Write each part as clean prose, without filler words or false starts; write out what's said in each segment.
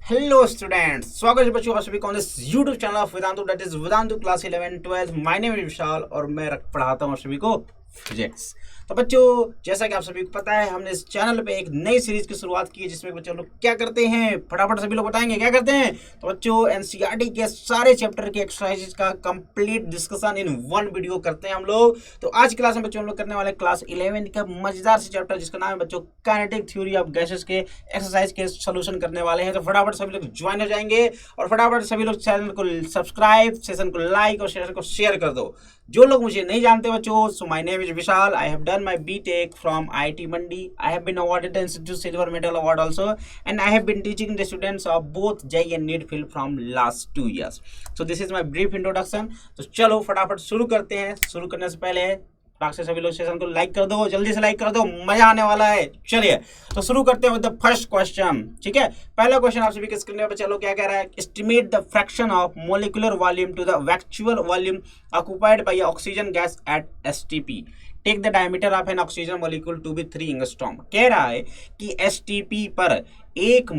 Hello students, स्वागत है बच्चों आप सभी को this YouTube channel of Vedantu, that is Vedantu class 11 12। My name is Vishal और मैं पढ़ाता हूँ आप सभी को फिजिक्स। तो बच्चों, जैसा कि आप सभी को पता है, हमने इस चैनल पे एक नई सीरीज की शुरुआत की है जिसमें बच्चों लोग क्या करते हैं, फटाफट सभी लोग बताएंगे क्या करते हैं। तो बच्चों, एनसीईआरटी के सारे चैप्टर के एक्सरसाइजेज का complete discussion in one video करते हैं हम लोग। तो आज क्लास में बच्चों हम लोग करने वाले क्लास 11 का मजेदार से चैप्टर जिसका नाम है बच्चों काइनेटिक थ्योरी ऑफ गैसेस के एक्सरसाइज के सोल्यूशन करने वाले हैं। तो फटाफट सभी लोग ज्वाइन हो जाएंगे और फटाफट सभी लोग चैनल को सब्सक्राइब, सेशन को लाइक और सेशन को शेयर कर दो। जो लोग मुझे नहीं जानते बच्चों, so my name is Vishal, I have done my BTech from IIT Mandi, I have been awarded institute silver medal award also, and I have been teaching the students of both JEE and NEET field from last 2 years। So this is my brief introduction. तो चलो फटाफट शुरू करते हैं। शुरू करने से पहले से सभी लोग सेशन को लाइक कर दो, जल्दी से लाइक कर दो, मजा आने वाला है। चलिए तो शुरू करते हैं विद द फर्स्ट क्वेश्चन। ठीक है, पहला क्वेश्चन आप सभी के स्क्रीन पे चलो क्या कह रहा है। Estimate the fraction of molecular volume to the actual volume occupied by oxygen gas at STP. Take the diameter of an oxygen molecule to be 3 angstrom. कह रहा है कि एसटीपी पर एक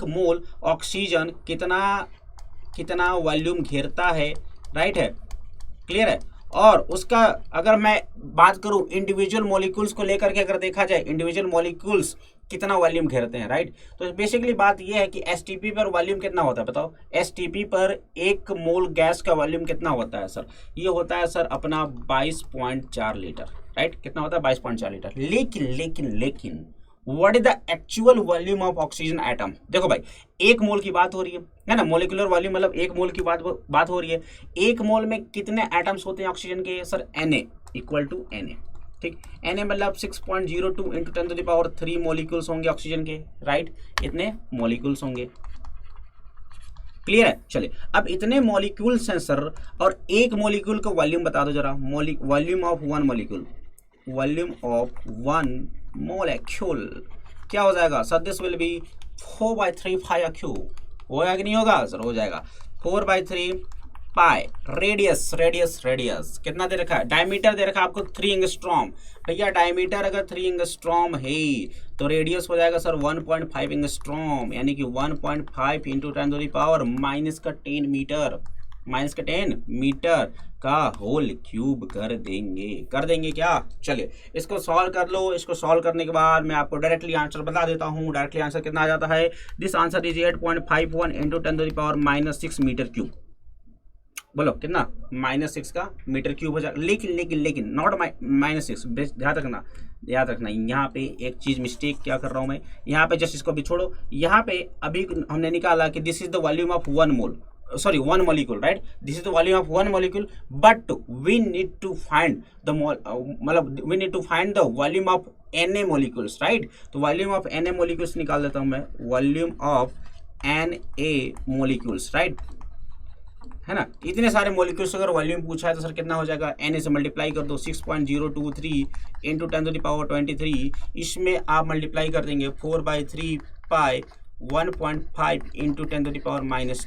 मोल ऑक्सीजन कितना वॉल्यूम घेरता है। राइट है, क्लियर है। और उसका अगर मैं बात करूं इंडिविजुअल मॉलिक्यूल्स को लेकर के, अगर देखा जाए इंडिविजुअल मॉलिक्यूल्स कितना वॉल्यूम घेरते हैं। राइट, तो बेसिकली बात यह है कि एसटीपी पर वॉल्यूम कितना होता है बताओ। एसटीपी पर एक मोल गैस का वॉल्यूम कितना होता है सर? ये होता है सर अपना 22.4 लीटर। राइट, कितना होता है? 22.4 लीटर। लेकिन what is the actual volume of oxygen atom? देखो भाई, एक मोल की बात हो रही है ना, मोलिकुलर वॉल्यूम मतलब एक मोल की बात हो रही है। एक मोल में कितने एटम्स होते हैं ऑक्सीजन के sir? Na equal to Na। ठीक, Na मतलब 6.02 इंटू 10⁻³ मॉलिक्यूल्स होंगे ऑक्सीजन के। राइट, इतने मॉलिक्यूल्स होंगे। क्लियर है। चलिए, अब इतने मॉलिक्यूल्स हैं सर, और एक मॉलिक्यूल का वॉल्यूम बता दो जरा। Volume of one molecule, volume of one molecule क्या हो जाएगा sir? This will B 4/3 π/Q। होगा कि नहीं होगा सर? हो जाएगा 4/3 पाई। रेडियस कितना दे रखा है? डायमीटर दे रखा है आपको 3 एंगस्ट्रॉम। भैया डायमीटर अगर 3 एंगस्ट्रॉम है तो रेडियस हो जाएगा सर 1.5 एंगस्ट्रॉम, यानी कि 1.5 इंटू 10⁻⁻10 मीटर, -10 मीटर का होल क्यूब कर देंगे क्या? चलिए इसको सॉल्व कर लो। इसको सॉल्व करने के बाद मैं आपको डायरेक्टली आंसर बता देता हूँ। डायरेक्टली आंसर कितना आ जाता है? This answer is 8.51 into 10⁻⁻6 metre cube. बोलो कितना? -6 का मीटर क्यूब हो जाएगा। लेकिन नॉट -6, ध्यान रखना यहाँ पे एक चीज मिस्टेक क्या कर रहा हूँ मैं। यहाँ पे जस्ट इसको भी छोड़ो। यहाँ पे अभी हमने निकाला कि this is the volume of one molecule, right? This is the volume of one molecule, but we need to find the volume of Na molecules, right? तो volume of Na molecules निकाल देता हूँ मैं। volume of Na molecules, right? है ना, इतने सारे molecules अगर वॉल्यूम पूछा है तो सर कितना हो जाएगा? Na से मल्टीप्लाई कर दो 6.023 इंटू 10⁻23। इसमें आप मल्टीप्लाई कर देंगे 4/3 पाई 1.5 इंटू 10⁻⁻10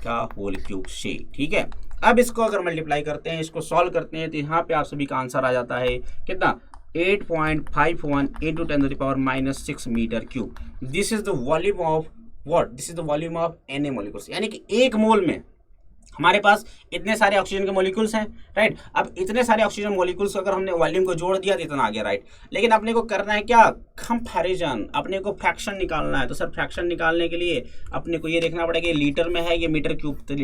का होल क्यूब से। ठीक है, अब इसको अगर मल्टीप्लाई करते हैं, इसको सॉल्व करते हैं, तो यहाँ पे आप सभी का आंसर आ जाता है कितना? 8.51 into 10⁻⁻6 metre cube. This is the volume of what? This is the volume of Na molecules, यानी कि एक मोल में हमारे पास इतने सारे ऑक्सीजन के मॉलिक्यूल्स हैं। राइट, अब इतने सारे ऑक्सीजन मॉलिक्यूल्स अगर हमने वॉल्यूम को जोड़ दिया तो इतना आ गया। राइट, लेकिन अपने को करना है क्या? कंपैरिजन, अपने को फ्रैक्शन निकालना है। तो सर फ्रैक्शन निकालने के लिए अपने को ये देखना पड़ेगा कि लीटर में है ये मीटर क्यूब। तो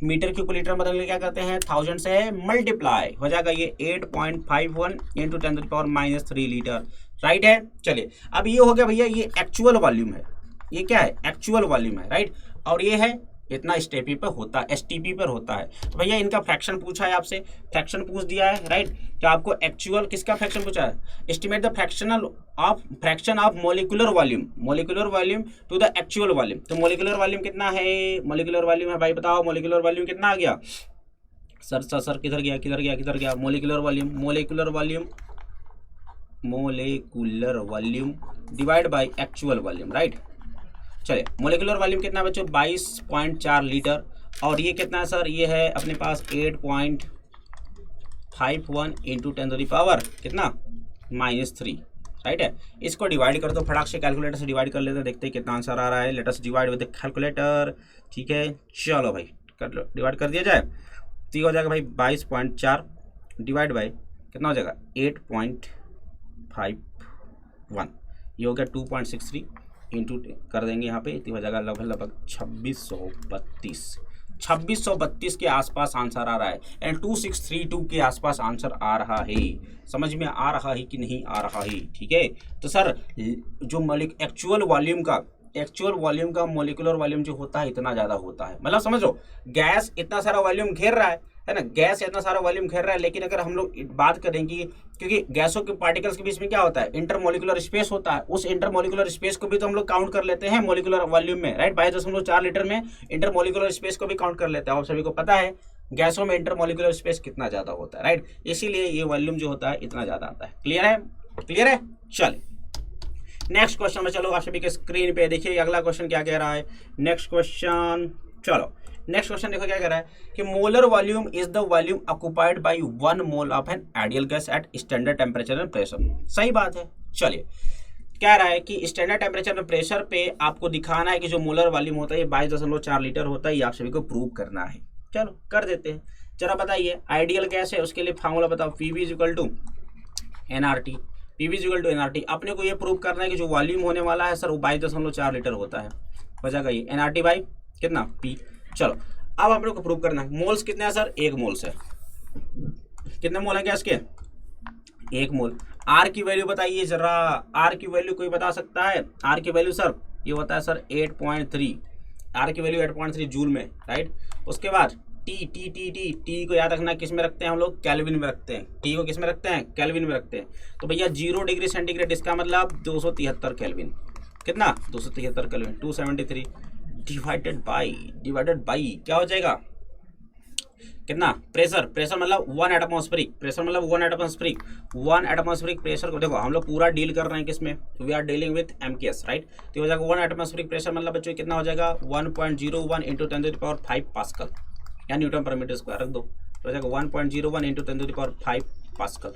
मीटर क्यूब को लीटर में बदलने क्या करते हैं? 1000 से मल्टीप्लाई हो जाएगा ये 8.51 इंटू 10⁻³ लीटर। राइट है। चलिए, अब ये हो गया भैया, ये एक्चुअल वॉल्यूम है। ये क्या है? एक्चुअल वॉल्यूम है। राइट, और ये है इतना एसटीपी पर होता है। तो भैया इनका फ्रैक्शन पूछा है आपसे, फ्रैक्शन पूछ दिया है। राइट, तो आपको एक्चुअल किसका फ्रैक्शन पूछा है? Estimate the fraction of molecular volume to the actual volume. तो मोलिकुलर वॉल्यूम कितना है? मोलिकुलर वॉल्यूम है भाई, बताओ मोलिकुलर वॉल्यूम कितना आ गया? सर किधर गया? Molecular volume divide by actual volume. Right, चलिए मोलिकुलर वॉल्यूम कितना बच्चों? 22.4 लीटर। और ये कितना है सर? ये है अपने पास 8.51 इंटू 10⁻³ कितना? -3 राइट है। इसको डिवाइड कर दो फटाक से, कैलकुलेटर से डिवाइड कर लेते हैं, देखते हैं कितना आंसर आ रहा है। Let us divide with calculator. ठीक है, चलो भाई कर लो, डिवाइड कर दिया जाए तो ये हो जाएगा भाई 22.4 डिवाइड बाई कितना हो जाएगा 8.51, ये हो गया 2.63 इंटू कर देंगे यहाँ पे, तो हो जाएगा लगभग 2632 के आसपास आंसर आ रहा है। एंड 2632 के आसपास आंसर आ रहा है। समझ में आ रहा है कि नहीं आ रहा है? ठीक है, तो सर जो एक्चुअल वॉल्यूम का मोलिकुलर वॉल्यूम जो होता है इतना ज़्यादा होता है, मतलब समझो गैस इतना सारा वॉल्यूम घेर रहा है ना, गैस इतना सारा वॉल्यूम घेर रहा है, लेकिन अगर हम लोग बात करेंगे, क्योंकि गैसों के पार्टिकल्स के बीच में क्या होता है, इंटरमोलिकुलर स्पेस होता है, उस इंटरमोलिकुलर स्पेस को भी तो हम लोग काउंट कर लेते हैं मोलिकुलर वॉल्यूम में, राइट। 22.4 लीटर में इंटरमोलिकुलर स्पेस को भी काउंट कर लेते हैं। आप सभी को पता है गैसों में इंटरमोलिकुलर स्पेस कितना ज़्यादा होता है, राइट, इसीलिए ये वॉल्यूम जो होता है इतना ज़्यादा आता है। क्लियर है? क्लियर है। चलिए नेक्स्ट क्वेश्चन में चलो, आप सभी के स्क्रीन पे देखिए अगला क्वेश्चन क्या कह रहा है। नेक्स्ट क्वेश्चन, चलो नेक्स्ट क्वेश्चन देखो क्या कह रहा है कि molar volume is the volume occupied bye 1 mole of an ideal gas at standard temperature and pressure. सही बात है। चलिए कह रहा है कि स्टैंडर्ड टेम्परेचर एंड प्रेशर पे आपको दिखाना है कि जो मोलर वॉल्यूम होता है ये 22.4 लीटर होता है, ये आप सभी को प्रूव करना है। चलो कर देते हैं, जरा बताइए आइडियल गैस है उसके लिए फार्मूला बताओ, PV is equal to NRT. PV is equal to NRT, अपने को ये प्रूव करना है कि जो वॉल्यूम होने वाला है सर वो 22.4 लीटर होता है, हो जाएगा ये एनआरटी बाई कितना पी। चलो अब आप लोग को प्रूव करना है मोल्स कितने हैं सर, 1 मोल से कितने मोल है गैस के, 1 मोल। आर की वैल्यू बताइए जरा, आर की वैल्यू कोई बता सकता है? आर की वैल्यू सर ये होता है सर 8.3, आर की वैल्यू 8.3 जूल में, राइट। उसके बाद T T T T T को याद रखना किस में रखते हैं हम लोग, केल्विन में रखते हैं। टी को किस में रखते हैं, केल्विन में रखते हैं। तो भैया 0 डिग्री सेंटीग्रेड इसका मतलब 273 केल्विन, कितना 273 केल्विन, 273 डिवाइडेड बाई क्या हो जाएगा कितना, प्रेशर मतलब 1 एटमॉस्फेरिक, प्रेशर मतलब 1 एटमॉस्फेरिक, 1 एटमॉस्फेरिक प्रेशर को देखो हम लोग पूरा डील कर रहे हैं किसमें, we are dealing with MKS, right. तो हो जाएगा 1 एटमॉस्फेरिक प्रेशर मतलब बच्चों कितना हो जाएगा 1.01 इंटू 10⁵ पास्कल या न्यूटन पर मीटर स्क्वायर रख दो, तो हो जाएगा 1.01 इंटू 10⁵ पास्कल,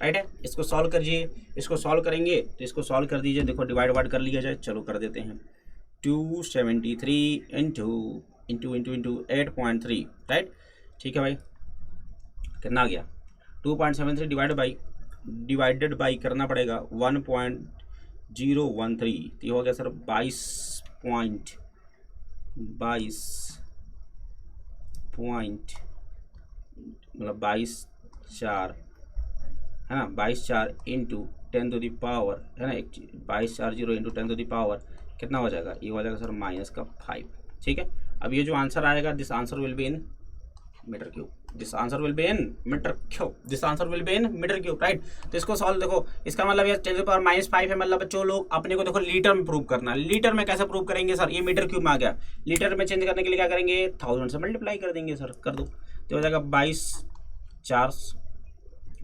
राइट है। इसको सॉल्व करिए, इसको सॉल्व करेंगे तो इसको सॉल्व कर दीजिए, देखो डिवाइड कर लिया जाए, चलो कर देते हैं 273 इंटू 8.3, राइट। ठीक है भाई, कितना आ गया 2.73 डिवाइडेड बाई करना पड़ेगा 1.013, तो ये हो गया सर 22 मतलब 22.4 है ना, 22.4 इंटू 10⁻, है ना, 2240 इंटू 10⁻, कितना हो जाएगा, ये हो जाएगा सर -5। ठीक है, अब ये जो आंसर आएगा this answer will be in metre cube, this answer will be in metre cube, right. तो इसको सॉल्व देखो, इसका मतलब ये 10⁻⁵ है, मतलब बच्चों लोग अपने को देखो लीटर में प्रूव करना है। लीटर में कैसे प्रूव करेंगे सर, ये मीटर क्यूब में आ गया, लीटर में चेंज करने के लिए क्या करेंगे 1000 से मल्टीप्लाई कर देंगे सर, कर दो तो हो जाएगा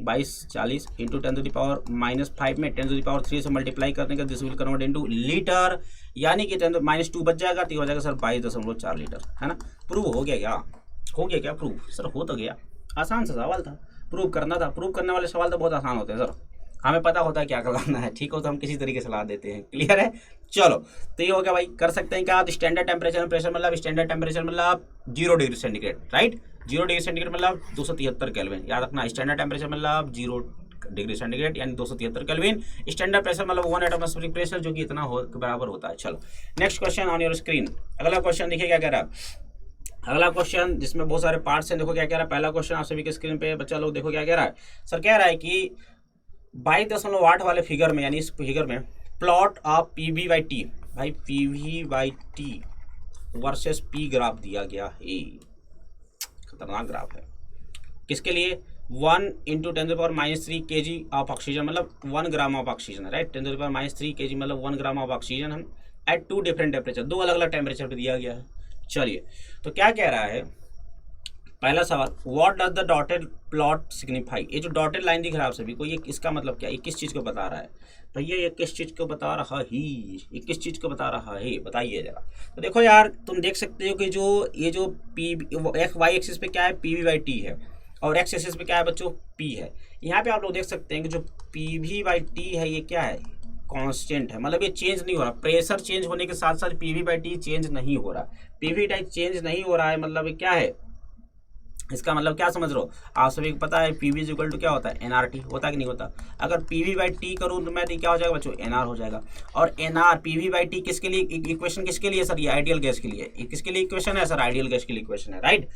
2240 इंटू 10⁻⁻5 में 10⁻³ से मल्टीप्लाई करने का, this will convert into litre, यानी कि 10⁻2 बच जाएगा, तो हो जाएगा सर 22.4 लीटर, है ना। प्रूव हो गया क्या, प्रूव सर हो तो गया, आसान सा सवाल था, प्रूव करना था। प्रूव करने वाले सवाल तो बहुत आसान होते हैं सर, हमें पता होता है क्या करना है, ठीक हो, तो हम किसी तरीके से ला देते हैं। क्लियर है। चलो तो ये हो गया भाई, कर सकते हैं क्या, स्टैंडर्ड टेम्परेचर एंड प्रेशर मतलब स्टैंडर्ड टेम्परेचर मतलब 0 degree centigrade, right. 0 degree centigrade मतलब 273 केल्विन, याद रखना। स्टैंडर्ड टेम्परेचर मतलब 0 डिग्री सेंटीग्रेड यानी 273 केल्विन। स्टैंडर्ड प्रेशर मतलब 1 एटमॉस्फेरिक प्रेशर, जो कि इतना बराबर होता है। चलो next question on your screen. अगला क्वेश्चन देखिए क्या कह रहा है, अगला क्वेश्चन जिसमें बहुत सारे पार्ट्स हैं, देखो क्या कह रहा है। पहला क्वेश्चन आप सभी के स्क्रीन पे बच्चा लोग देखो क्या कह रहा है। सर कह रहा है कि 22.8 वाले फिगर में, यानी इस फिगर में प्लॉट ऑफ PV/T, भाई PV/T वर्सेस P ग्राफ दिया गया है, खतरनाक ग्राफ है। किसके लिए, 1 इंटू 10⁻³ kg ऑफ ऑक्सीजन, मतलब 1 gram of oxygen, right. 10⁻³ kg मतलब 1 ग्राम ऑफ ऑक्सीजन हम एट 2 डिफरेंट टेम्परेचर, 2 अलग अलग टेम्परेचर पे दिया गया है। चलिए तो क्या कह रहा है, पहला सवाल, what does the dotted plot signify. ये जो डॉटेड लाइन दिख रहा है आप सभी को, ये इसका मतलब क्या, ये किस चीज़ को बता रहा है भैया, ये किस चीज़ को बता रहा है, ये किस चीज़ को बता रहा है, बताइए जरा। तो देखो यार, तुम देख सकते हो कि जो ये जो P XY एक्सिस पे क्या है, PV/T है, और एक्स एक्सिस पे क्या है बच्चों, पी है। यहाँ पे आप लोग देख सकते हैं कि जो पी वी बाई टी है ये क्या है, कांस्टेंट है, मतलब ये चेंज नहीं हो रहा। प्रेशर चेंज होने के साथ साथ P V by T change नहीं हो रहा। पी वी टाइप चेंज नहीं हो रहा है, मतलब ये क्या है, इसका मतलब क्या समझ रहे हो आप सभी को पता है पी वी इक्वल टू क्या होता है, एनआरटी होता है कि नहीं होता। अगर पी वी बाई टी करूँ तो मैं तो क्या हो जाएगा बच्चों, एनआर हो जाएगा। और NR P V by T किसके लिए इक्वेशन, किसके लिए सर, ये आइडियल गैस के लिए। किसके लिए इक्वेशन है सर, आइडियल गैस के लिए इक्वेशन है, राइट।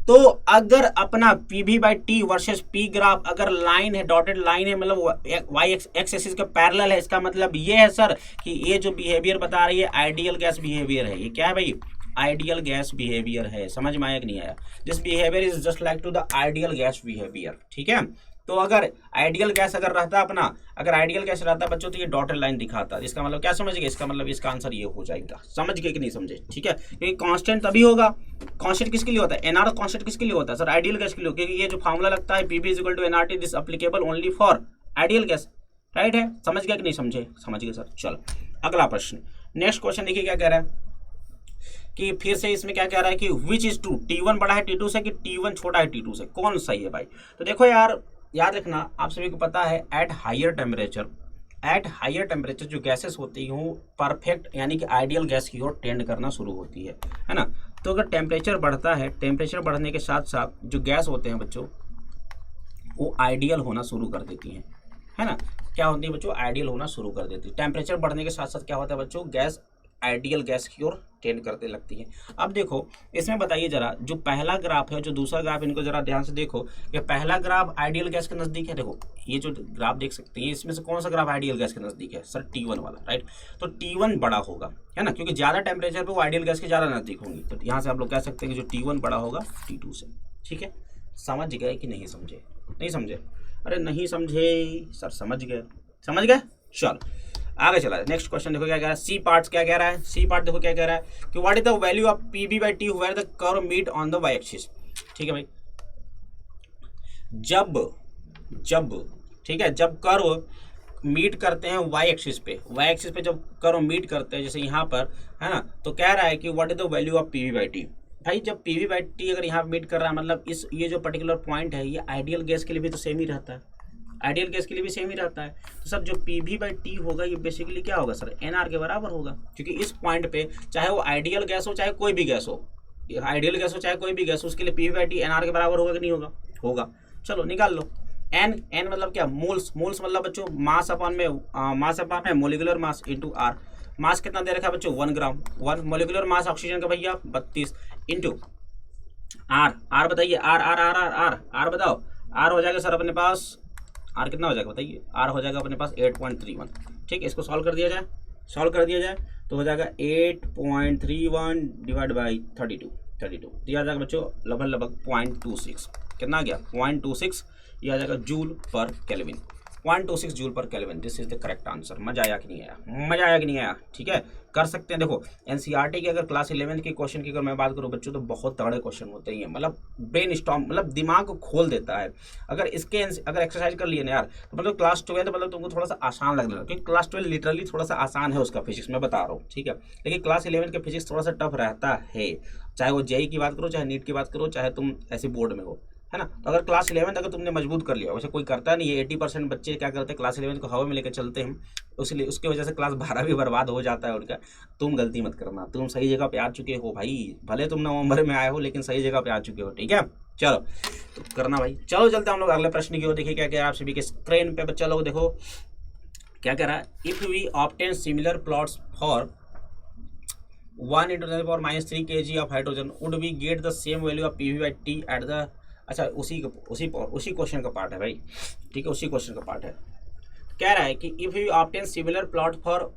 तो अगर अपना P V by T versus P graph अगर लाइन है, डॉटेड लाइन है, मतलब वाई एक्स एक्सिस का पैरेलल है, इसका मतलब ये है सर कि ये जो बिहेवियर बता रही है आइडियल गैस बिहेवियर है। ये क्या है भाई, आइडियल गैस बिहेवियर है। समझ में आया कि नहीं आया, this behaviour is just like to the ideal gas behaviour, ठीक है। तो अगर आइडियल गैस अगर रहता अपना, अगर आइडियल गैस रहता बच्चों तो ये डॉटेड लाइन दिखाता, इसका मतलब क्या समझ गए, इसका मतलब इसका आंसर ये हो जाएगा। समझ गए कि नहीं समझे, ठीक है। क्योंकि कांस्टेंट तभी होगा, कांस्टेंट किसके लिए होता है, एनआर कांस्टेंट किसके लिए होता है सर, आइडियल गैस के लिए, क्योंकि ये जो फॉर्मूला लगता है PV is equal to NRT, this applicable only for ideal gas, right है। समझ गया कि नहीं समझे, समझ गए सर। चलो अगला प्रश्न, नेक्स्ट क्वेश्चन देखिए क्या कह रहा है कि फिर से इसमें क्या कह रहा है कि विच इज ट्रू, T1 बड़ा है T2 से कि T1 छोटा है T2 से, कौन सही है भाई। तो देखो यार, याद रखना आप सभी को पता है एट हायर टेम्परेचर जो गैसेस होती हैं वो परफेक्ट यानी कि आइडियल गैस की ओर टेंड करना शुरू होती है ना। तो अगर टेम्परेचर बढ़ता है, टेम्परेचर बढ़ने के साथ साथ जो गैस होते हैं बच्चों वो आइडियल होना शुरू कर देती हैं, है ना। क्या होती है बच्चों, आइडियल होना शुरू कर देती है। टेम्परेचर बढ़ने के साथ साथ क्या होता है बच्चों, गैस आइडियल गैस की ओर टेंड करते लगती है। अब देखो इसमें बताइए जरा, जो पहला ग्राफ है जो दूसरा ग्राफ, इनको जरा ध्यान से देखो कि पहला ग्राफ आइडियल गैस के नजदीक है। देखो ये जो ग्राफ देख सकते हैं इसमें से कौन सा ग्राफ आइडियल गैस के नजदीक है सर, T1 वाला, राइट। तो T1 बड़ा होगा, है ना, क्योंकि ज्यादा टेम्परेचर पे वो आइडियल गैस के ज्यादा नजदीक होंगी। तो यहाँ से आप लोग कह सकते हैं कि जो T1 बड़ा होगा T2 से, ठीक है। समझ गए कि नहीं समझे, नहीं समझे, अरे नहीं समझे सर, समझ गए, समझ गए। चलो आगे चला, नेक्स्ट क्वेश्चन देखो क्या कह रहा है, सी पार्ट क्या कह रहा है, सी पार्ट देखो क्या कह रहा है कि what is the value of PV by T where the curve meet on the Y axis. ठीक है भाई, जब ठीक है, जब कर्व मीट करते हैं वाई एक्सिस पे, वाई एक्सिस पे जब कर्व मीट करते हैं जैसे यहाँ पर, है ना, तो कह रहा है कि what is the value of PV by T. भाई जब पीवी बाई टी अगर यहाँ मीट कर रहा है मतलब ये जो पर्टिकुलर पॉइंट है ये आइडियल गैस के लिए भी तो सेम ही रहता है, आइडियल गैस के लिए भी सेम ही रहता है। तो सर जो पी वी बाई टी होगा ये बेसिकली क्या होगा सर, एन आर के बराबर होगा, क्योंकि इस पॉइंट पे चाहे वो आइडियल गैस हो चाहे कोई भी गैस हो, आइडियल गैस हो चाहे कोई भी गैस हो, उसके लिए P V by T N R के बराबर होगा कि नहीं होगा, होगा। चलो निकाल लो, एन एन मतलब क्या, मोल्स, मोल्स मतलब बच्चों मास अपॉन में मोलिकुलर मास इंटू आर। मास कितना दे रखा है बच्चों 1 ग्राम, 1 मोलिकुलर मास ऑक्सीजन का भैया 32 इंटू आर बताइए, आर बताओ, आर हो जाएगा सर अपने पास, आर कितना हो जाएगा बताइए, आर हो जाएगा अपने पास 8.31। ठीक है, इसको सॉल्व कर दिया जाए, तो हो जाएगा 8.31 डिवाइड बाई 32 दिया जाएगा बच्चों लगभग 0.26, कितना आ गया 0.26, ये आ जाएगा जूल पर केल्विन, 0.26 जूल पर kelvin. This is the correct answer. मजा आया कि नहीं आया, ठीक है, कर सकते हैं। देखो एनसीईआरटी के अगर क्लास 11 के क्वेश्चन की अगर मैं बात करूं बच्चों तो बहुत तगड़े क्वेश्चन होते हैं, मतलब ब्रेन स्टॉर्म, मतलब दिमाग को खोल देता है। अगर एक्सरसाइज कर लिए ना यार तो मतलब क्लास 12 मतलब तुमको थोड़ा सा आसान लगने लगा, क्योंकि क्लास 12 लिटरली थोड़ा सा आसान है उसका फिजिक्स, मैं बता रहा हूँ, ठीक है। लेकिन क्लास 11 के फिजिक्स थोड़ा सा टफ रहता है, चाहे वो जेई की बात करो, चाहे नीट की बात करो, चाहे तुम ऐसे बोर्ड में हो, है ना। तो अगर क्लास 11 अगर तुमने मजबूत कर लिया, वैसे कोई करता नहीं है, 80% बच्चे क्या करते हैं क्लास 11 को हवा में लेकर चलते हैं, इसलिए उसकी वजह से क्लास 12 भी बर्बाद हो जाता है उनका। तुम गलती मत करना, तुम सही जगह पे आ चुके हो भाई, भले तुम नवंबर में आए हो लेकिन सही जगह पे आ चुके हो, ठीक है। चलो तो करना भाई, चलो चलते हैं हम लोग अगले प्रश्न की ओर। देखिए क्या कह रहा है आप सभी के स्क्रीन पे बच्चा लोग, देखो क्या कह रहा है, if we obtain similar plots for 1 × 10⁻³ kg of hydrogen would we get the same value of PV by T at the, अच्छा उसी क्वेश्चन का पार्ट है भाई, ठीक है, उसी क्वेश्चन का पार्ट है। कह रहा है कि if you obtain similar plot for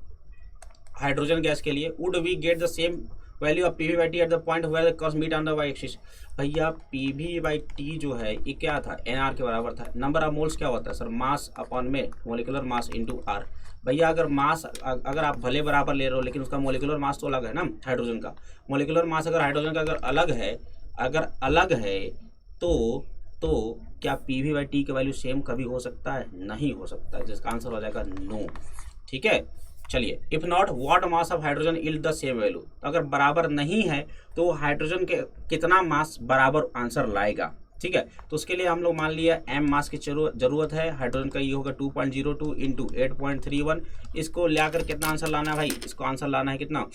hydrogen gas के लिए would we get the same value of PV by T at the point where the curves meet on the Y axis. भैया PV by T जो है ये क्या था, NR के बराबर था। नंबर ऑफ मोल्स क्या होता है सर, मास अपॉन में मोलिकुलर मास इंटू आर। भैया अगर मास अगर आप भले बराबर ले रहे हो लेकिन उसका मोलिकुलर मास तो अलग है ना, हाइड्रोजन का मोलिकुलर मास अगर हाइड्रोजन का अगर अलग है तो क्या पी वी बाई टी की वैल्यू सेम कभी हो सकता है, नहीं हो सकता है, जिसका आंसर हो जाएगा नो, ठीक है। चलिए, if not what mass of hydrogen yield the same value, अगर बराबर नहीं है तो हाइड्रोजन के कितना मास बराबर आंसर लाएगा, ठीक है। तो उसके लिए हम लोग मान लिया m मास की जरूरत है, हाइड्रोजन का ये होगा 2.02 इंटू 8.31। इसको लाकर कितना आंसर लाना है भाई, इसको आंसर लाना है कितना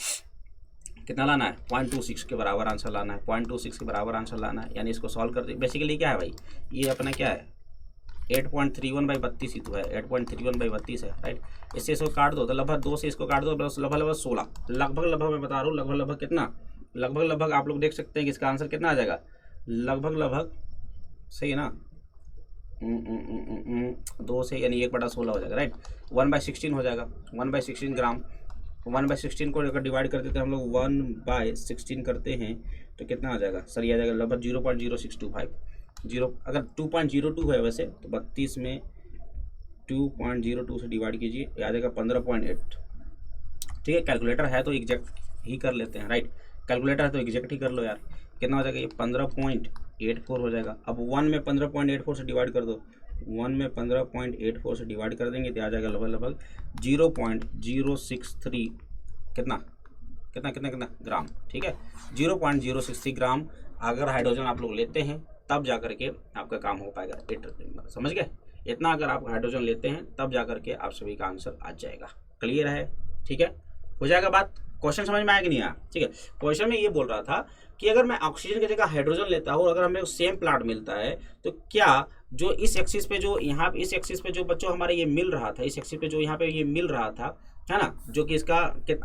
लाना है 0.26 के बराबर आंसर लाना है, 0.26 के बराबर आंसर लाना है। यानी इसको सॉल्व करते बेसिकली क्या है भाई, ये अपना क्या है 8.31/32 ही तो है, 8.31/32 है राइट। इसको काट दो तो लगभग 2 से इसको काट दो, लगभग 16, लगभग मैं बता रहा हूँ लगभग कितना, लगभग आप लोग देख सकते हैं कि इसका आंसर कितना आ जाएगा, लगभग सही है ना, 2 से यानी 1/16 हो जाएगा राइट, 1/16 हो जाएगा, 1/16 ग्राम। 1/16 को अगर डिवाइड कर देते हैं हम लोग 1/16 करते हैं तो कितना आ जाएगा सर, ये आ जाएगा लगभग 0.0625। अगर 2.02 है वैसे तो 32 में 2.02 से डिवाइड कीजिए, ये आ जाएगा 15.8। ठीक है, कैलकुलेटर है तो एग्जैक्ट ही कर लेते हैं राइट, कैलकुलेटर है तो एग्जैक्ट ही कर लो यार। कितना हो जाएगा ये 15.84 हो जाएगा। अब 1 में 15.84 से डिवाइड कर दो, 1 में 15.84 से डिवाइड कर देंगे तो आ जाएगा लगभग 0.063 कितना ग्राम। ठीक है, 0.063 ग्राम अगर हाइड्रोजन आप लोग लेते हैं तब जा करके आपका काम हो पाएगा। समझ गए, इतना अगर आप हाइड्रोजन लेते हैं तब जा करके आप सभी का आंसर आ जाएगा। क्लियर है, ठीक है, हो जाएगा बात। क्वेश्चन समझ में आया कि नहीं आया? ठीक है, क्वेश्चन में ये बोल रहा था कि अगर मैं ऑक्सीजन की जगह हाइड्रोजन लेता हूँ और अगर हमें सेम प्लाट मिलता है तो क्या जो इस एक्सिस पे जो यहाँ इस एक्सिस पे जो बच्चों हमारे ये मिल रहा था, इस एक्सिस पे जो यहाँ पे ये मिल रहा था है ना, जो कि इसका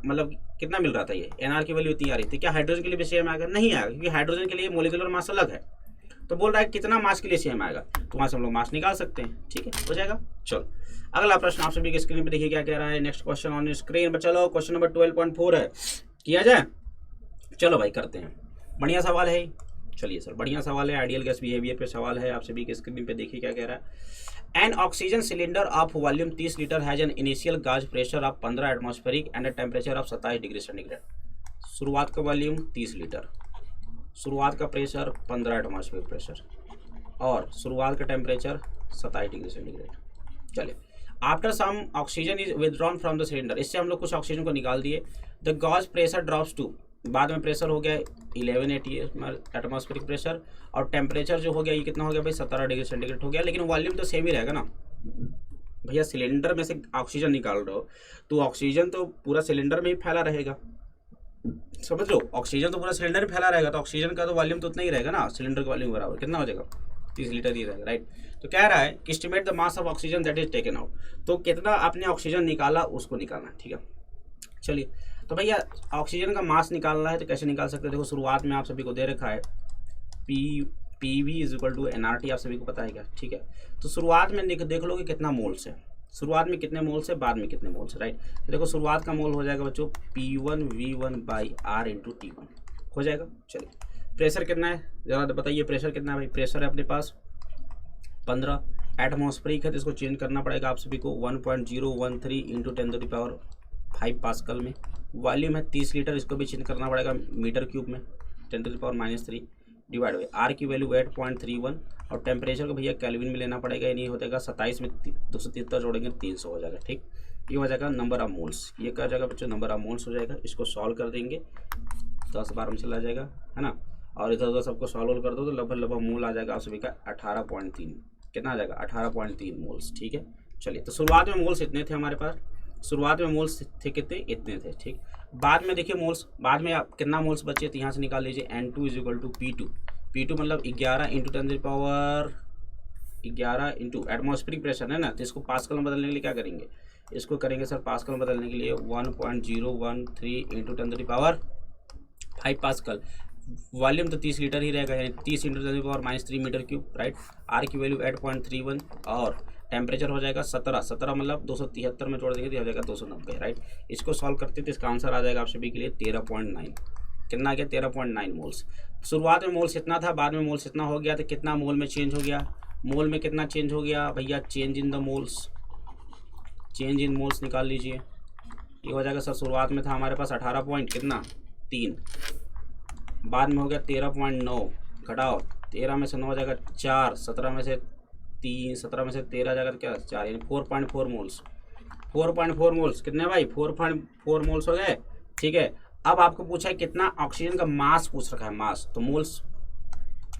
मतलब कितना मिल रहा था, ये एनआर की वैल्यू इतनी आ रही थी, क्या हाइड्रोजन के लिए भी सेम आएगा? नहीं आएगा, क्योंकि हाइड्रोजन के लिए मोलिकुलर मास अलग है। तो बोल रहा है कितना मास के लिए सेम आएगा, तो वहाँ से हम लोग मास निकाल सकते हैं। ठीक है, हो जाएगा। चलो अगला प्रश्न आप सभी के स्क्रीन पे देखिए क्या कह रहा है। नेक्स्ट क्वेश्चन ऑन स्क्रीन पर, चलो क्वेश्चन नंबर 12.4 है, किया जाए। चलो भाई करते हैं, बढ़िया सवाल है। चलिए सर, बढ़िया सवाल है, आइडियल गैस बिहेवियर पे सवाल है। आप सभी के स्क्रीन पे देखिए क्या कह रहा है। An oxygen cylinder of volume 30 litre has an initial gas pressure of 15 atmospheric and temperature of 27 degree centigrade. शुरुआत का वॉल्यूम 30 लीटर, शुरुआत का प्रेशर 15 एटमॉस्फेरिक प्रेशर और शुरुआत का टेम्परेचर 27 डिग्री सेंटीग्रेड। चलिए, after some oxygen is withdrawn from the cylinder, इससे हम लोग कुछ ऑक्सीजन को निकाल दिए। The gauge pressure drops to, बाद में प्रेशर हो गया 1180 एटमॉस्फेरिक प्रेशर और टेम्परेचर जो हो गया ये कितना हो गया भाई 17 डिग्री सेंटीग्रेड हो गया, लेकिन वॉल्यूम तो सेम ही रहेगा ना भैया। सिलेंडर में से ऑक्सीजन निकाल रहे हो तो ऑक्सीजन तो पूरा सिलेंडर में ही फैला रहेगा, समझ लो, ऑक्सीजन तो पूरा सिलेंडर में फैला रहेगा, तो ऑक्सीजन का तो वॉल्यूम तो उतना ही रहेगा ना, सिलेंडर का वॉल्यूम बराबर कितना हो जाएगा 30 लीटर ही रहेगा राइट। तो कह रहा है कि estimate the mass of oxygen that is taken out, तो कितना आपने ऑक्सीजन निकाला उसको निकालना। ठीक है, चलिए तो भैया ऑक्सीजन का मास निकालना है तो कैसे निकाल सकते हैं। देखो शुरुआत में आप सभी को दे रखा है PV is equal to NRT, आप सभी को पता है क्या। ठीक है, तो शुरुआत में देख लो कि कितना मोल्स है, शुरुआत में कितने मोल्स है, बाद में कितने मोल्स है राइट। तो देखो शुरुआत का मोल हो जाएगा बच्चों P1V1/R × T1 हो जाएगा। चलिए, प्रेशर कितना है ज़रा बताइए, प्रेशर कितना है भाई। प्रेशर है अपने पास 15 एटमॉस्फेरिक है तो इसको चेंज करना पड़ेगा आप सभी को 1.013 × 10⁵ पास्कल में। वॉल्यूम है 30 लीटर, इसको भी चेंज करना पड़ेगा मीटर क्यूब में 10⁻³ डिवाइड बाई आर की वैल्यू 8.31 और टेम्परेचर को भैया केल्विन में लेना पड़ेगा, यानी हो जाएगा 27 में 273 जोड़ेंगे 300 हो जाएगा। ठीक, ये हो जाएगा नंबर ऑफ मोल्स, ये क्या हो जाएगा बच्चों नंबर ऑफ मोल्स हो जाएगा। इसको सॉल्व कर देंगे 10 बार में चला जाएगा है ना, और इधर उधर सबको सॉल्व कर दो तो लगभग मोल आ जाएगा आप सभी का 18.3, कितना आ जाएगा 18.3 मोल्स। ठीक है, चलिए तो शुरुआत में मोल्स इतने थे हमारे पास, शुरुआत में मोल्स थे कितने, इतने थे। ठीक, बाद में देखिए मोल्स, बाद में आप कितना मोल्स बचे तो यहाँ से निकाल लीजिए N2 is equal to P2 मतलब 11 × 10⁻11 इंटू एटमॉस्फेरिक प्रेशर है ना, तो इसको पास्कल में बदलने के लिए क्या करेंगे, इसको करेंगे सर पास्कल में बदलने के लिए 1.013 × 10⁵ पास्कल। वॉल्यूम तो 30 लीटर ही रहेगा, यानी 30 × 10⁻³ मीटर क्यूब राइट। आर की वैल्यू 8.31 और टेम्परेचर हो जाएगा 17 मतलब 273 में जोड़ देंगे तो हो जाएगा 290 राइट। इसको सॉल्व करते तो इसका आंसर आ जाएगा आप सभी के लिए 13.9, कितना आ गया 13.9 मोल्स। शुरुआत में मोल्स इतना था, बाद में मोल्स इतना हो गया, तो कितना मोल में चेंज हो गया, मोल में कितना चेंज हो गया भैया, change in the moles, change in moles निकाल लीजिए। ये हो जाएगा सर शुरुआत में था हमारे पास 18.3, बाद में हो गया 13.9, घटाओ 13 में से 9 हो जाएगा 4, 17 में से 3, 17 में से 13 जाएगा तो क्या 4, यानी 4.4 मोल्स। 4.4 मोल्स कितने भाई 4.4 मोल्स हो गए। ठीक है, अब आपको पूछा है कितना ऑक्सीजन का मास पूछ रखा है, मास, तो मोल्स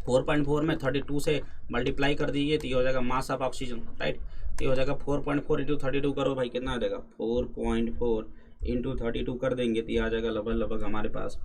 4.4 में 32 से मल्टीप्लाई कर दीजिए तो ये हो जाएगा मास ऑफ ऑक्सीजन, राइट। तो ये हो जाएगा 4.4 इंटू 32 करो भाई, कितना आ जाएगा 4.4 इंटू 32 कर देंगे तो ये आ जाएगा लगभग हमारे पास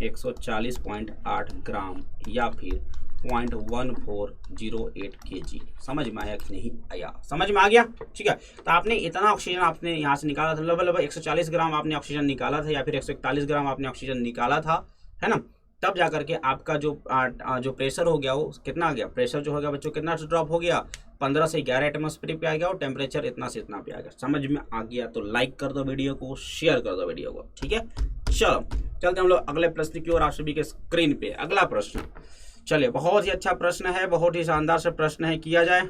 140.8 ग्राम या फिर 0.1408 kg। समझ में आया कि नहीं आया? समझ में आ गया, ठीक है। तो आपने इतना ऑक्सीजन आपने यहाँ से निकाला था, लगभग 140 ग्राम आपने ऑक्सीजन निकाला था या फिर 141 ग्राम आपने ऑक्सीजन निकाला था, है ना। तब जा करके आपका जो प्रेशर हो गया वो कितना आ गया, प्रेशर जो हो गया बच्चों कितना ड्रॉप हो गया, 15 से 11 एटमॉस्फेयर पे आ गया और टेम्परेचर इतना से इतना पे आ गया। समझ में आ गया तो लाइक कर दो वीडियो को, शेयर कर दो वीडियो को, ठीक है। चलो चलते हम लोग अगले प्रश्न की ओर आप सभी के स्क्रीन पे। अगला प्रश्न, चलिए बहुत ही अच्छा प्रश्न है, बहुत ही शानदार से प्रश्न है, किया जाए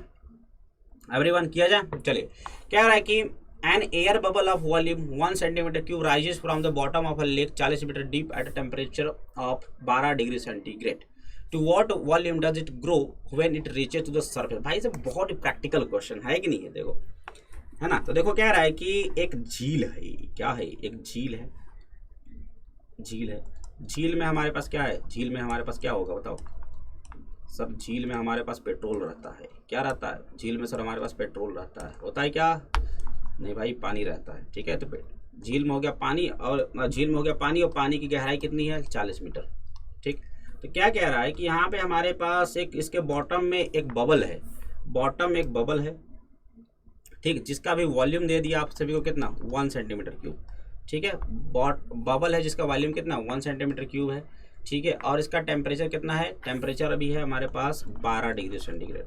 एवरीवन, किया जाए। चलिए क्या रहा है कि an air bubble of volume 1 centimeter cube rises from the bottom of a lake 40 meter deep at a temperature of 12 degree centigrade. To what volume does it grow when it reaches to the surface? भाई सब बहुत ही practical question है कि नहीं है, देखो, है ना। तो देखो क्या रहा है कि एक झील है, क्या है, एक झील है, झील है। झील में हमारे पास क्या है, झील में हमारे पास क्या होगा बताओ सर? झील में हमारे पास पेट्रोल रहता है। क्या रहता है झील में सर? हमारे पास पेट्रोल रहता है। होता है क्या? नहीं भाई, पानी रहता है, ठीक है। तो झील में हो गया पानी, और झील में हो गया पानी, और पानी की गहराई कितनी है 40 मीटर, ठीक। तो क्या कह रहा है कि यहाँ पे हमारे पास एक इसके बॉटम में एक बबल है, बॉटम में एक बबल है, ठीक, जिसका भी वॉल्यूम दे दिया आप सभी को कितना 1 सेंटीमीटर क्यूब, ठीक है। बबल है जिसका वॉल्यूम कितना 1 सेंटीमीटर क्यूब है, ठीक है। और इसका टेम्परेचर कितना है, टेम्परेचर अभी है हमारे पास 12 डिग्री सेंटीग्रेड,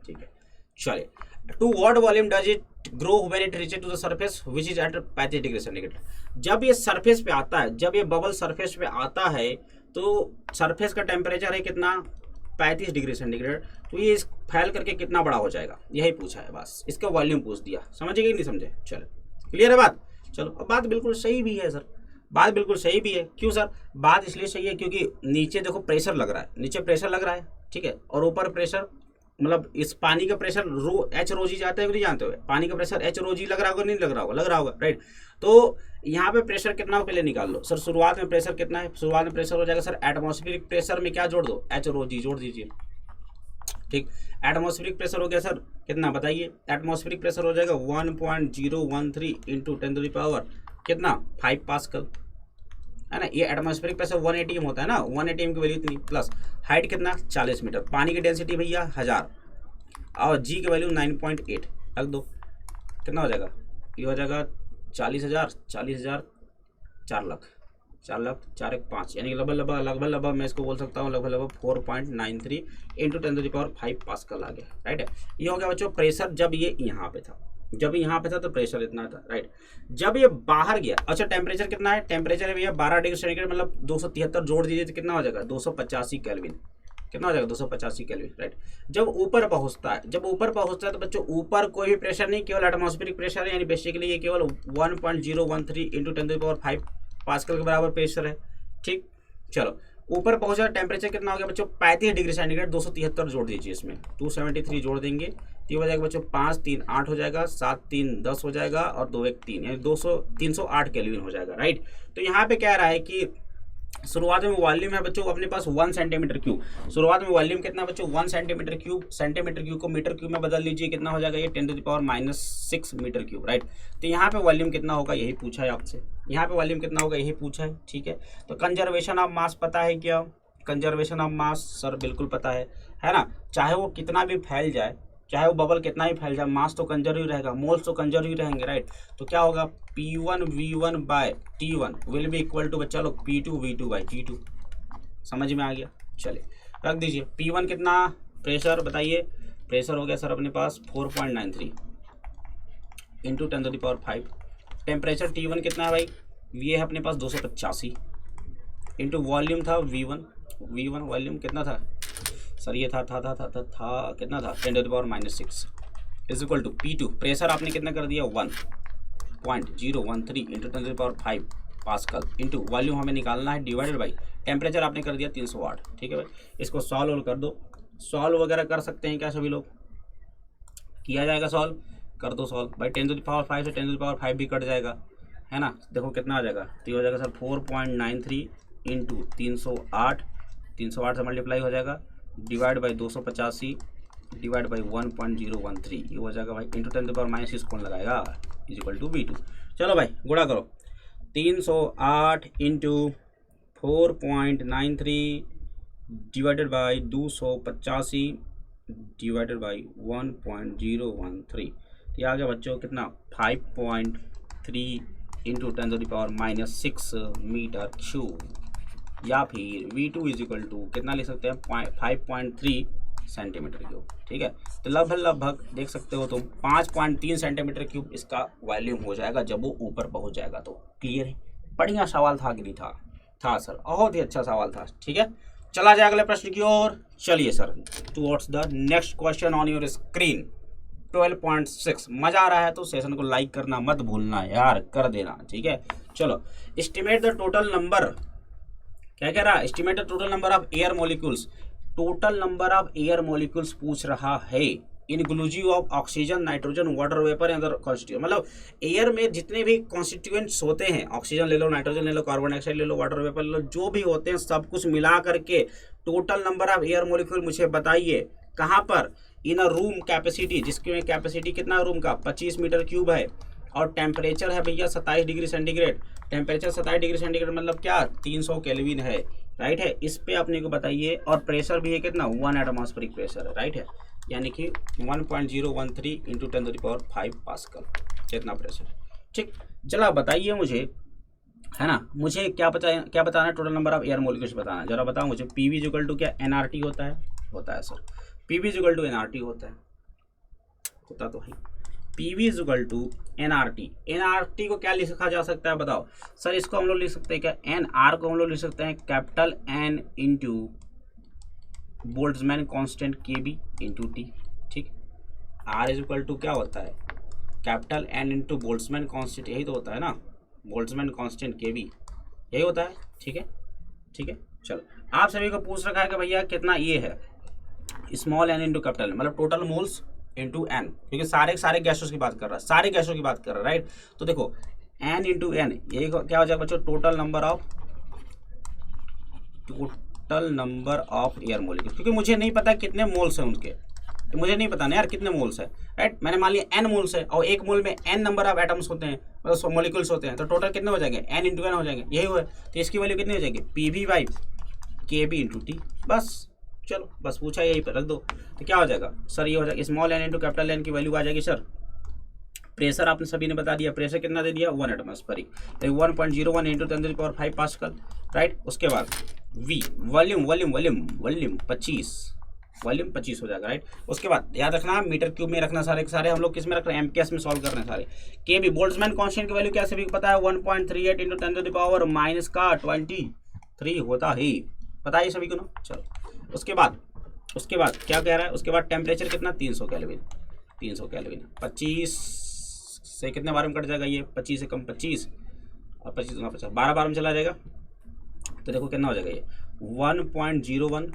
ठीक है। चलिए, to what volume does it grow when it reaches to the surface which is at 35 degree centigrade. जब ये सरफेस पे आता है, जब ये बबल सरफेस पे आता है तो सरफेस का टेम्परेचर है कितना 35 डिग्री सेंटीग्रेड। तो ये फैल करके कितना बड़ा हो जाएगा, यही पूछा है बस, इसका वॉल्यूम पूछ दिया। समझे कि नहीं समझे? चलो क्लियर है बात। चलो अब बात बिल्कुल सही भी है सर, बात बिल्कुल सही भी है। क्यों सर? बात इसलिए सही है क्योंकि नीचे देखो प्रेशर लग रहा है, नीचे प्रेशर लग रहा है, ठीक है, और ऊपर प्रेशर, मतलब इस पानी का प्रेशर एच रोजी जाता है, नहीं जानते हुए पानी का प्रेशर एच रोजी लग रहा होगा, नहीं लग रहा होगा, लग रहा होगा, राइट। तो यहाँ पे प्रेशर कितना हो पहले निकाल लो सर। शुरुआत में प्रेशर कितना है, शुरुआत में प्रेशर हो जाएगा सर, एटमॉस्फेरिक प्रेशर में क्या जोड़ दो, एच रोजी जोड़ दीजिए, ठीक। एटमॉस्फेरिक प्रेशर हो गया सर कितना बताइए, एटमॉस्फेरिक प्रेशर हो जाएगा 1.013 इंटू 10 टू द पावर कितना 5 पास्कल, है ना। ये एटमॉस्फेरिक प्रेशर 1 atm होता है ना, 1 atm की वैल्यू इतनी, प्लस हाइट कितना 40 मीटर, पानी की डेंसिटी भैया 1000 और जी की वैल्यू 9.8 रख दो, कितना हो जाएगा, ये हो जाएगा 40,000 4 लाख 4 1 5, यानी लगभग मैं इसको बोल सकता हूँ लगभग 4.93 into 10 to the power 5 pascal आ गया, राइट है। ये हो गया बच्चों प्रेशर जब ये यहाँ पे था, जब यहाँ पे था तो प्रेशर इतना था, राइट। जब ये बाहर गया, अच्छा टेम्परेचर कितना है, टेम्परेचर है भैया 12 डिग्री सेंटीग्रेड, मतलब 273 जोड़ दीजिए तो कितना हो जाएगा 285 केल्विन, कितना हो जाएगा 285 केल्विन, राइट। जब ऊपर पहुँचता है, जब ऊपर पहुँचता है तो बच्चों ऊपर कोई भी प्रेशर नहीं, केवल एटमॉस्फेरिक प्रेशर है, यानी बेसिकली ये केवल 1.013 into 10 to the power 5 pascal के बराबर प्रेशर है, ठीक। चलो ऊपर पहुंचा, टेम्परेचर कितना हो गया बच्चों 35 डिग्री सेंटीग्रेड, 273 जोड़ दीजिए इसमें, 273 जोड़ देंगे तो हो जाएगा बच्चों 5 3 8 हो जाएगा, 7 3 10 हो जाएगा और 2 1 3, यानी 308 केल्विन हो जाएगा, राइट। तो यहाँ पे कह रहा है कि शुरुआत में वॉल्यूम है बच्चों अपने पास 1 सेंटीमीटर क्यूब, शुरुआत में वॉल्यूम कितना बच्चों 1 सेंटीमीटर क्यूब, सेंटीमीटर क्यूब को मीटर क्यूब में बदल लीजिए, कितना हो जाएगा ये 10 to the power -6 metre cube, right. तो यहाँ पे वॉल्यूम कितना होगा यही पूछा है आपसे, यहाँ पे वॉल्यूम कितना होगा यही पूछा है, ठीक है। तो कंजर्वेशन ऑफ मास पता है क्या, कंजर्वेशन ऑफ मास सर बिल्कुल पता है ना। चाहे वो कितना भी फैल जाए, चाहे वो बबल कितना ही फैल जाए, मास तो कंजर्व रहेगा, मोल्स तो कंजर्व ही रहेंगे, राइट। तो क्या होगा P1 V1 by T1 will be equal to बच्चा लोग P2 V2 बाई T2। समझ में आ गया? चलिए रख दीजिए। P1 कितना प्रेशर बताइए, प्रेशर हो गया सर अपने पास 4.93 into 10 to the power 5। Temperature T1 कितना है भाई, ये है अपने पास 285 इंटू वॉल्यूम था V1 वॉल्यूम कितना था सर, ये था कितना था 10 to the power -6 is equal to P2 pressure आपने कितना कर दिया 1.013 into 10 to the power 5 pascal into volume हमें निकालना है डिवाइडेड बाई टेम्परेचर आपने कर दिया 308, ठीक है भाई। इसको सॉल्व कर दो, सॉल्व वगैरह कर सकते हैं क्या सभी लोग, किया जाएगा सॉल्व, कर दो सॉल्व भाई। 10 टू द पावर 5 से 10 टू द पावर 5 भी कट जाएगा, है ना। देखो कितना आ जाएगा, तो ये हो जाएगा सर 4.93 इंटू 308 से मल्टीप्लाई हो जाएगा डिवाइड बाई 285 डिवाइड बाई 1.013, ये हो जाएगा भाई इंटू 10⁻⁻6 कौन लगाएगा इज इक्वल टू V2। चलो भाई गुणा करो, 308 into 4.93 divided by 285 divided by 1.013, ये आ गया बच्चों कितना 5.3 इंटू 10⁻⁻6 मीटर क्यूब, या फिर V2 इज इक्वल टू कितना ले सकते हैं 5.3 सेंटीमीटर क्यूब। ठीक है, तो लगभग देख सकते हो तुम 5.3 सेंटीमीटर क्यूब इसका वॉल्यूम हो जाएगा जब वो ऊपर पहुंच जाएगा। तो क्लियर है, बढ़िया सवाल था गिरी था सर, बहुत ही अच्छा सवाल था। ठीक है, चला जाए अगले प्रश्न की ओर। चलिए sir, towards the next question on your screen 12.6। मजा आ रहा है तो सेशन को लाइक करना मत भूलना यार, कर देना। ठीक है, चलो एस्टिमेट द टोटल नंबर, क्या कह रहा है, estimate the total number of air molecules, total number of air molecules पूछ रहा है inclusive of oxygen, nitrogen, water vapour and other constituent. मतलब एयर में जितने भी कॉन्स्टिट्यूएंट्स होते हैं, ऑक्सीजन ले लो, नाइट्रोजन ले लो, कार्बन डाइऑक्साइड ले लो, वाटर वेपर ले लो, जो भी होते हैं सब कुछ मिला करके total number of air molecule मुझे बताइए। कहाँ पर, इन अ रूम कैपेसिटी, जिसकी कैपेसिटी कितना रूम का 25 मीटर क्यूब है, और टेम्परेचर है भैया 27 degree centigrade. Temperature 27 degree centigrade मतलब क्या 300 केल्विन है, राइट है, इस पे अपने को बताइए। और प्रेशर भी है कितना 1 एटमॉस्फेरिक प्रेशर है, राइट है, यानी कि 1.013 इंटू 10⁵ पास्कल इतना प्रेशर। ठीक, चला बताइए मुझे, है ना, मुझे क्या बताना है, total number of air molecules बताना है। जरा बताओ मुझे, PV इक्वल टू क्या NRT होता है sir, PV equal to NRT होता तो है, PV इक्वल टू NRT को क्या लिखा जा सकता है बताओ सर। इसको हम लोग लिख सकते हैं क्या, NR को हम लोग लिख सकते हैं capital N into Boltzmann constant KB into T। ठीक, R इज इक्वल टू क्या होता है, capital N into Boltzmann constant, यही तो होता है ना, बोल्ट्जमैन कांस्टेंट KB यही होता है। ठीक है, चलो आप सभी को पूछ रखा है कि भैया कितना ये है स्मॉल n इंटू कैपिटल, मतलब टोटल मोल्स इंटू n, क्योंकि सारे गैसों की बात कर रहा है, राइट। तो देखो n इंटू n, ये क्या हो जाएगा बच्चों, total number of air molecules, क्योंकि मुझे नहीं पता कितने मोल्स हैं उनके, तो मुझे नहीं पता ना यार कितने मोल्स है, राइट। मैंने मान लिया n मोल्स है, और एक मोल में n नंबर ऑफ एटम्स होते हैं, मतलब मॉलिक्यूल्स होते हैं, तो टोटल कितने हो जाएंगे, n इंटू n हो जाएंगे, यही हुआ। तो इसकी वैल्यू कितनी हो जाएगी, PV by KB into T, बस। चलो बस पूछा यही पर रख दो, तो क्या हो जाएगा सर, ये हो जाएगा small n into capital N की वैल्यू आ जाएगी सर। प्रेशर आपने सभी ने बता दिया, प्रेशर कितना दे दिया 1 एटमॉस्फेरिक, 1.01 इंटू 10⁵ पास्कल, राइट। उसके बाद V वॉल्यूम 25 हो जाएगा, राइट। उसके बाद याद रखना मीटर क्यूब में रखना, सारे हम लोग किस में रख रहे हैं, MKS में सॉल्व कर रहे हैं सारे। KB बोल्ट्जमैन कांस्टेंट की वैल्यू क्या सभी को पता है 1.38 इंटू 10⁻⁻³ होता है, पता है सभी को ना। चलो उसके बाद क्या कह रहा है, उसके बाद टेम्परेचर कितना 300 केल्विन, 25 से कितने बार में कट जाएगा ये, 25 से कम 25 और 25 दूना 50, 12 बार में चला जाएगा। तो देखो कितना हो जाएगा ये 1.01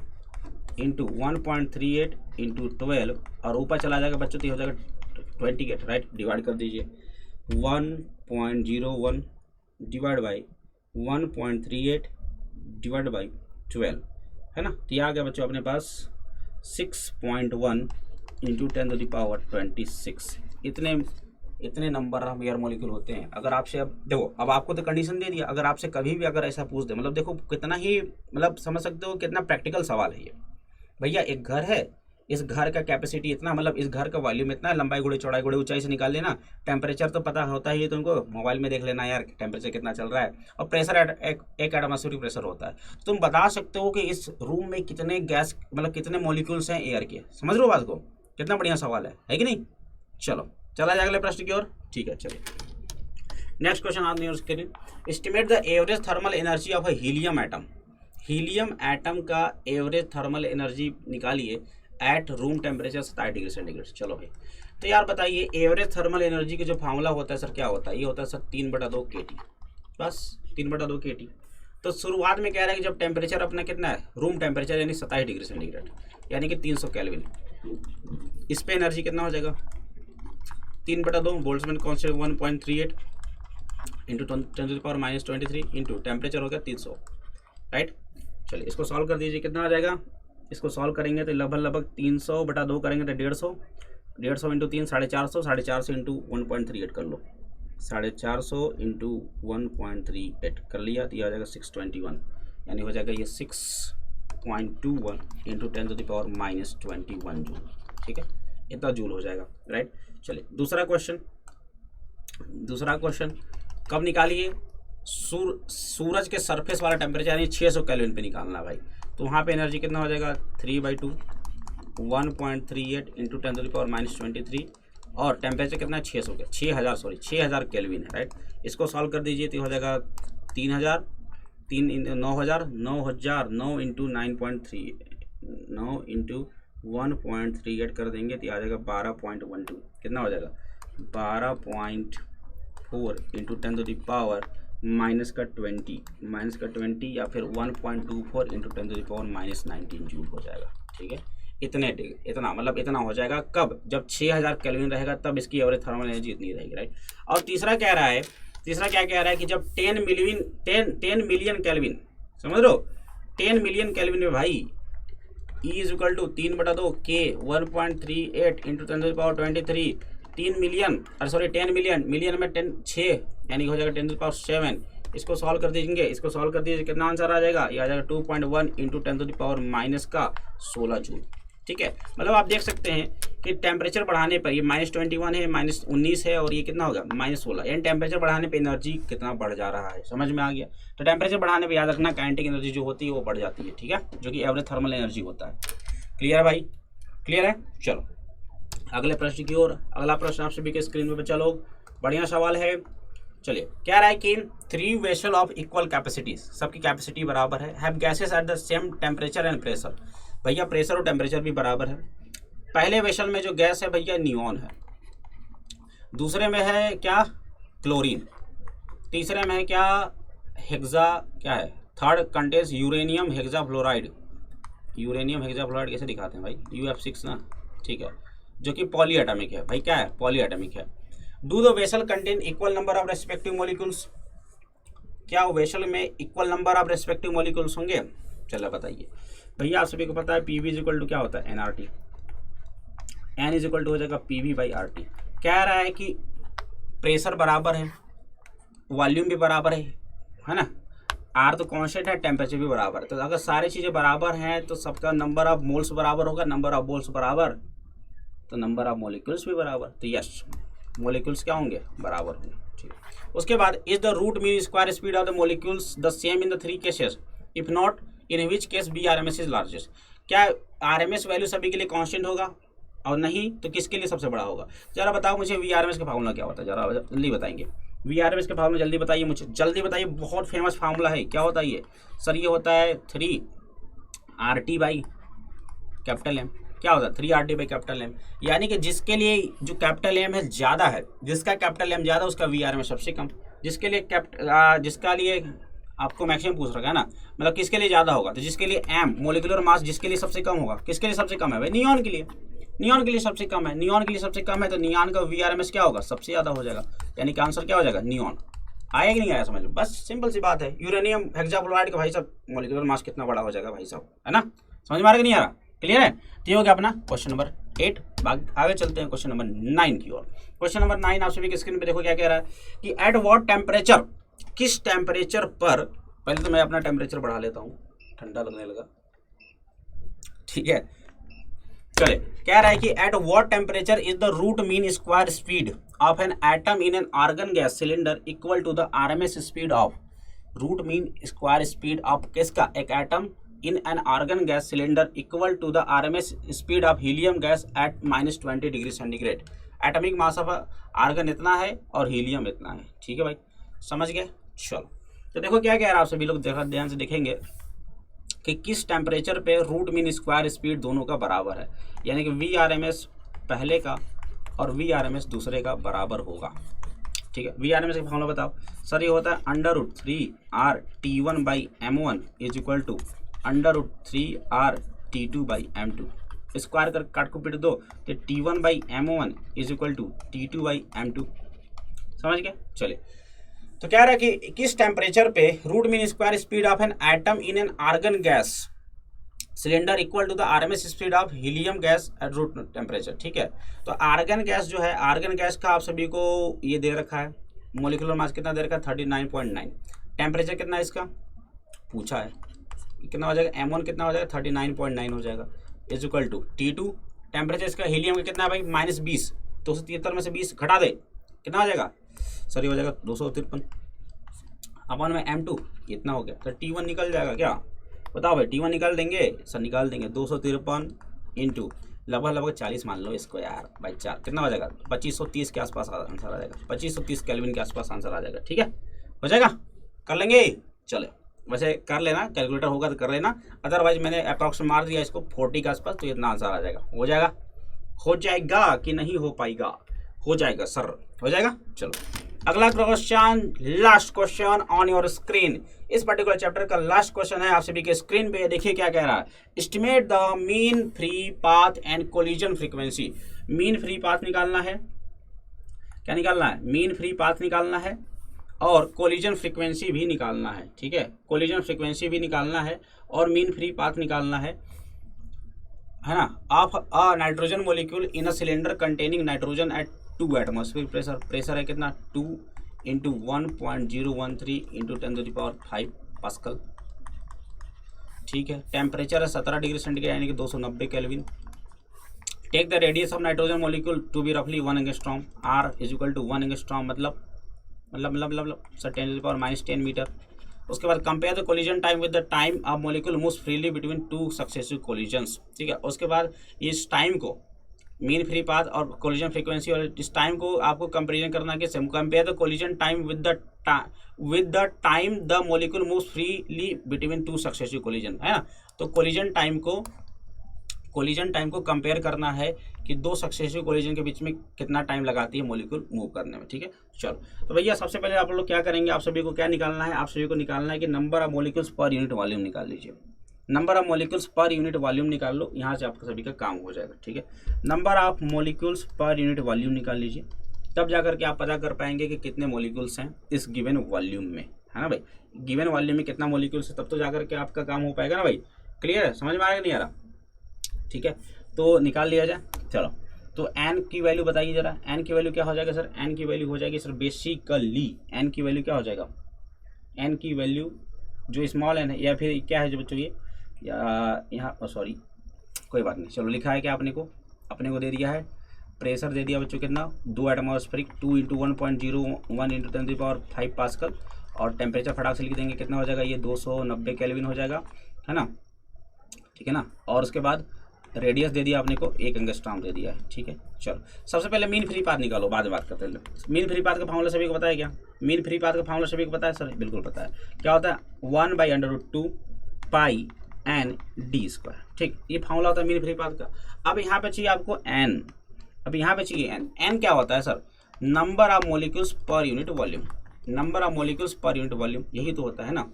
इंटू 1.38 इंटू 12, और ऊपर चला जाएगा बच्चों तो ये हो जाएगा 28, राइट। डिवाइड कर दीजिए 1.01 डिवाइड बाई 1.38 डिवाइड बाई 12, है ना। तो ये आ गया बच्चों अपने पास 6.1 इंटू 10⁻26। इतने नंबर ऑफ एयर मॉलिक्यूल होते हैं। अगर आपसे अब देखो, अब आपको तो कंडीशन दे दिया, अगर आपसे कभी भी अगर ऐसा पूछ दे, मतलब देखो कितना ही, मतलब समझ सकते हो कितना प्रैक्टिकल सवाल है ये। भैया एक घर है, इस घर का कैपेसिटी इतना, मतलब इस घर का वॉल्यूम इतना, लंबाई गुणे चौड़ाई गुणे ऊंचाई से निकाल लेना, टेम्परेचर तो पता होता ही है तुमको, मोबाइल में देख लेना यार टेम्परेचर कितना चल रहा है, और प्रेशर एक एटमॉस्फेरिक प्रेशर होता है। तुम बता सकते हो कि इस रूम में कितने गैस, मतलब कितने मॉलिक्यूल्स हैं एयर के। समझ लो बात को, कितना बढ़िया सवाल है कि नहीं। चलो चला जाए अगले प्रश्न की ओर। ठीक है, चलिए next question on your screen, estimate the average thermal energy of a helium atom. Helium atom का एवरेज थर्मल एनर्जी निकालिए at room temperature 27 degree centigrade. चलो भाई, तो यार बताइए एवरेज थर्मल एनर्जी का जो फार्मूला होता है सर क्या होता है, ये होता है सर 3/2 kT, बस 3/2 kT। तो शुरुआत में कह रहा है कि जब टेम्परेचर अपना कितना है, रूम टेम्परेचर यानी 27 डिग्री सेंटीग्रेड, यानी कि 300 केल्विन, इस पे एनर्जी कितना हो जाएगा 3/2 Boltzmann constant 1.38 into 10⁻⁻23 into temperature हो गया 300, राइट। चलिए इसको सॉल्व कर दीजिए, कितना आ जाएगा इसको सॉल्व करेंगे तो लगभग 300/2 करेंगे तो 150, 150 इंटू 3 450, 450 इंटू 1.38 कर लो, 450 इंटू 1.38 कर लिया तो ये आ जाएगा 621, यानी हो जाएगा ये 6.21 इंटू 10⁻⁻21 जूल। ठीक है, इतना जूल हो जाएगा, राइट। चलिए दूसरा क्वेश्चन कब निकालिए, सूरज के सरफेस वाला टेम्परेचर यानी 600 केल्विन पे निकालना भाई। तो वहाँ पे एनर्जी कितना हो जाएगा 3/2 1.38 इंटू 10⁻⁻23 और टेम्परेचर कितना है 6000 केल्विन है, राइट। इसको सॉल्व कर दीजिए तो हो जाएगा 3000 9 इंटू 9.3 9 इंटू 1.38 कर देंगे तो आ जाएगा 12.12, कितना हो जाएगा 12.4 इंटू 10⁻⁻20 या फिर 1.24 इंटू 10⁻⁻19 जूल हो जाएगा। ठीक है, इतना मतलब इतना हो जाएगा कब, जब 6000 केल्विन रहेगा तब इसकी एवरेज थर्मल एनर्जी इतनी रहेगी, राइट। और तीसरा क्या कह रहा है कि जब 10 मिलियन केल्विन, समझ लो 10 मिलियन केल्विन में भाई E = 3/2 K 1.38 इंटू 10⁻23 10 मिलियन में 6 यानी हो जाएगा 10⁻7। इसको सॉल्व कर दीजिए, कितना आंसर आ जाएगा, ये आ जाएगा 2.1 इंटू 10⁻⁻16 जूल। ठीक है, मतलब आप देख सकते हैं कि टेम्परेचर बढ़ाने पर ये -21 है, -19 है और ये कितना होगा -16, यानी टेम्परेचर बढ़ाने पे एनर्जी कितना बढ़ जा रहा है, समझ में आ गया। तो टेम्परेचर बढ़ाने पे याद रखना काइनेटिक एनर्जी जो होती है वो बढ़ जाती है, ठीक है, जो कि एवरेज थर्मल एनर्जी होता है। क्लियर है भाई, क्लियर है। चलो अगले प्रश्न की ओर। अगला प्रश्न आप सभी के स्क्रीन पे बच्चा लोग, बढ़िया सवाल है। चलिए, कह रहा है कि 3 वेसल ऑफ इक्वल कैपेसिटीज, सबकी कैपेसिटी बराबर है, have gases at the same temperature and pressure. भैया प्रेशर और टेम्परेचर भी बराबर है। पहले वेसल में जो गैस है भैया नियॉन है, दूसरे में है क्या क्लोरीन, तीसरे में है क्या हेक्सा, क्या है third contains uranium hexafluoride. Uranium hexafluoride कैसे दिखाते हैं भाई, UF6 ना, ठीक है, जो कि पॉलीएटॉमिक है भाई, क्या है पॉलीएटॉमिक है। Do the vessel contain equal number of respective molecules, क्या वेसल में equal number of respective molecules होंगे। चलो बताइए भैया, आप सभी को पता है PV = क्या होता है nRT, N = हो जाएगा PV/RT। कह रहा है कि प्रेशर बराबर है, वॉल्यूम भी बराबर है ना, R तो कांस्टेंट है, टेम्परेचर भी बराबर है। तो अगर सारी चीज़ें बराबर हैं तो सबका नंबर ऑफ मोल्स बराबर होगा, नंबर ऑफ मोल्स बराबर तो नंबर ऑफ मॉलिक्यूल्स भी बराबर। तो यस, मॉलिक्यूल्स क्या होंगे बराबर होंगे, ठीक। उसके बाद is the root mean square speed of the molecules the same in the 3 cases, if not in which case VRMS is largest. क्या RMS वैल्यू सभी के लिए कांस्टेंट होगा और नहीं तो किसके लिए सबसे बड़ा होगा। जरा बताओ मुझे VRMS का फार्मूला क्या होता है, जरा जल्दी बताएंगे। VRMS का फार्मूला जल्दी बताइए मुझे, जल्दी बताइए, बहुत फेमस फार्मूला है। क्या होता है ये सर, ये होता है 3RT/M। क्या होता है 3RT/M, यानी कि जिसके लिए जो कैपिटल M है ज़्यादा है, जिसका कैपिटल M ज़्यादा उसका VRMS सबसे कम, जिसके लिए जिसका लिए आपको मैक्सिमम पूछ रखा है ना, मतलब किसके लिए ज़्यादा होगा, तो जिसके लिए M मोलिकुलर मास जिसके लिए सबसे कम होगा, किसके लिए सबसे कम है भाई, नियॉन के लिए, नियॉन के लिए सबसे कम है, नियॉन के लिए सबसे कम है, तो नियॉन का VRMS क्या होगा सबसे ज़्यादा हो जाएगा, यानी कि आंसर क्या हो जाएगा नियॉन। आया कि नहीं आया समझ लो, बस सिंपल सी बात है। यूरेनियम हेक्साफ्लोराइड का भाई साहब मोलिकुलर मास कितना बड़ा हो जाएगा भाई साहब, है ना, समझ में आ रहा कि नहीं आ रहा, क्लियर है। तो ये हो गया अपना क्वेश्चन नंबर 8। आगे चलते हैं क्वेश्चन नंबर 9 की ओर। क्वेश्चन नंबर 9 आप सभी के स्क्रीन पे देखो क्या कह रहा है कि एट व्हाट टेम्परेचर, किस टेम्परेचर पर, पहले तो मैं अपना टेम्परेचर बढ़ा लेता हूँ, ठंडा लगने लगा, ठीक है। चले, कह रहा है कि at what temperature is the root mean square speed of an atom in an argon gas cylinder equal to the RMS speed of, root mean square speed of किसका, एक atom in an argon gas cylinder equal to the RMS speed of helium gas at -20 degree centigrade. Atomic mass of argon इतना है और helium इतना है, ठीक है भाई, समझ गए। चलो तो देखो क्या कह रहा है, आप सभी लोग ध्यान से देखेंगे कि किस टेम्परेचर पे रूट मीन स्क्वायर स्पीड दोनों का बराबर है, यानी कि VRMS पहले का और VRMS दूसरे का बराबर होगा, ठीक है। VRMS का फॉर्मूला बताओ सर, ये होता है √3RT1/M1 is equal to √3RT2/M2। Square कर काट को पीट दो तो T1/M1 is equal to T2/M2, समझ गए। चलिए, तो कह रहा है कि किस टेम्परेचर पे root mean square speed of an atom in an argon gas cylinder equal to the RMS speed of helium gas at root temperature. ठीक है, तो आर्गन गैस जो है, आर्गन गैस का आप सभी को ये दे रखा है, मोलिकुलर मास कितना दे रखा है 39.9, टेम्परेचर कितना है इसका पूछा है, कितना हो जाएगा M1 कितना हो जाएगा 39.9 हो जाएगा, is equal to T2 temperature इसका हीलियम का कितना है भाई -20, 273 में से 20 घटा दे कितना हो जाएगा सर, ये हो जाएगा 253 अपन में M2 इतना हो गया, तो T1 निकल जाएगा क्या बताओ भाई, T1 निकाल देंगे सर, निकाल देंगे 253 इंटू लगभग 40 मान लो इसको यार भाई, 4 कितना हो जाएगा 2530 के आसपास आंसर आ जाएगा, 2530 केल्विन के आसपास आंसर आ जाएगा। ठीक है, हो जाएगा, कर लेंगे, चले वैसे कर लेना, कैलकुलेटर होगा तो कर लेना, अदरवाइज मैंने अप्रॉक्स मार दिया इसको 40 के आसपास, तो इतना आंसर आ जाएगा। हो जाएगा कि नहीं हो पाएगा, हो जाएगा सर, हो जाएगा। चलो अगला question, last question on your screen, इस पर्टिकुलर चैप्टर का लास्ट क्वेश्चन है आप सभी के स्क्रीन पे, देखिए क्या कह रहा है, estimate the mean free path and collision frequency. Mean free path निकालना है, क्या निकालना है, मीन फ्री पाथ निकालना है और कोलिजन फ्रीक्वेंसी भी निकालना है। ठीक है, कोलिजन फ्रीक्वेंसी भी निकालना है और मीन फ्री पाथ निकालना है ना, of a nitrogen molecule in a cylinder containing nitrogen eight 2 atmosphere pressure. Pressure है कितना 2 इंटू 1.013 इंटू 10⁵ पास्कल। ठीक है, टेम्परेचर है 17 डिग्री सेंटीग्रेड यानी कि 290 kelvin. Take the radius of nitrogen molecule to be रफली 1 angstrom, R is equal to 1 angstrom मतलब sir 10⁻10 metre. उसके बाद compare the collision time with the time of molecule moves freely between 2 successive collisions. ठीक है, उसके बाद इस time को मीन फ्री पाथ और कोलिजन फ्रीक्वेंसी और इस टाइम को आपको कंपेरिजन करना है कि compare the collision time with the time the molecule moves freely between 2 successive collision, है ना। तो कोलिजन टाइम को कंपेयर करना है कि 2 सक्सेसिव कोलिजन के बीच में कितना टाइम लगाती है मॉलिक्यूल मूव करने में। ठीक है, चलो तो भैया सबसे पहले आप लोग क्या करेंगे, आप सभी को क्या निकालना है, आप सभी को निकालना है कि number of molecules per unit volume निकाल लीजिए। Number of molecules per unit volume निकाल लो, यहाँ से आपका सभी का काम हो जाएगा। ठीक है, number of molecules per unit volume निकाल लीजिए, तब जाकर के आप पता कर पाएंगे कि कितने मॉलिक्यूल्स हैं इस गिवन वॉल्यूम में, है ना भाई। गिवन वॉल्यूम में कितना मॉलिक्यूल्स है तब तो जाकर के आपका काम हो पाएगा ना भाई। क्लियर है, समझ में आ रहा नहीं आ रहा। ठीक है, तो निकाल लिया जाए। चलो तो n की वैल्यू बताइए जरा, n की वैल्यू क्या हो जाएगा सर, n की वैल्यू हो जाएगी सर बेसिकली n की वैल्यू क्या हो जाएगा, n की वैल्यू जो स्मॉल n है या फिर क्या है जो बच्चों ये यहाँ सॉरी कोई बात नहीं, चलो लिखा है क्या अपने को दे दिया है, प्रेशर दे दिया बच्चों कितना 2 एटमॉस्फेरिक 2 इंटू 1.01 इंटू 10⁵ पास्कल, और टेम्परेचर फटाक से लिख देंगे कितना हो जाएगा, ये 290 केल्विन हो जाएगा, है ना। ठीक है ना, और उसके बाद रेडियस दे दिया आपने को 1 एंगस्ट्रॉम दे दिया है। ठीक है, चलो सबसे पहले मीन फ्री पाथ निकालो, बाद में बात करते हैं। मीन फ्री पाथ का फार्मूला सभी को पता है क्या, मीन फ्री पाथ का फार्मूला सभी को पता है सर, बिल्कुल पता है, क्या होता है 1/√2 पाई n d²। ठीक, ये फार्मूला होता है मीन फ्री पाथ का। अब यहाँ पे चाहिए आपको n, अब यहाँ पे चाहिए n क्या होता है sir, number of molecules per unit volume, number of molecules per unit volume यही तो होता है ना।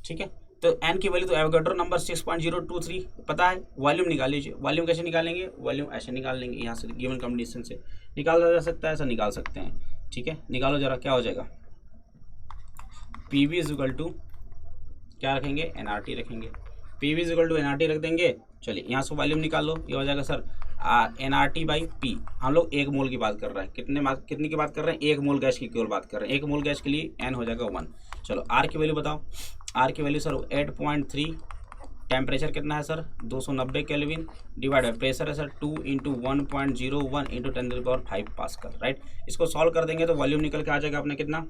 ठीक है, तो n की वैल्यू तो एवोगाड्रो नंबर 6.023 पता है, वॉल्यूम निकाल लीजिए। वॉल्यूम कैसे निकालेंगे, वॉल्यूम ऐसे निकाल लेंगे, यहाँ से गिवन कंडीशन से निकाला जा सकता है, ऐसा निकाल सकते हैं। ठीक है, निकालो जरा, क्या हो जाएगा, PV इज इक्वल टू क्या रखेंगे, nRT रखेंगे, PV is equal to nRT रख देंगे। चलिए यहाँ से वॉल्यूम निकाल लो, ये हो जाएगा सर nRT/P। हम लोग 1 मोल की बात कर रहे हैं, कितने की बात कर रहे हैं, 1 मोल गैस की केवल बात कर रहे हैं, 1 मोल गैस के लिए n हो जाएगा 1। चलो R की वैल्यू बताओ, R की वैल्यू सर 8.3, टेम्परेचर कितना है sir 290 kelvin, divide by pressure है sir 2 into 1.01 into 10⁵ pascal, right. इसको सॉल्व कर देंगे तो वॉल्यूम निकल के आ जाएगा अपने कितना,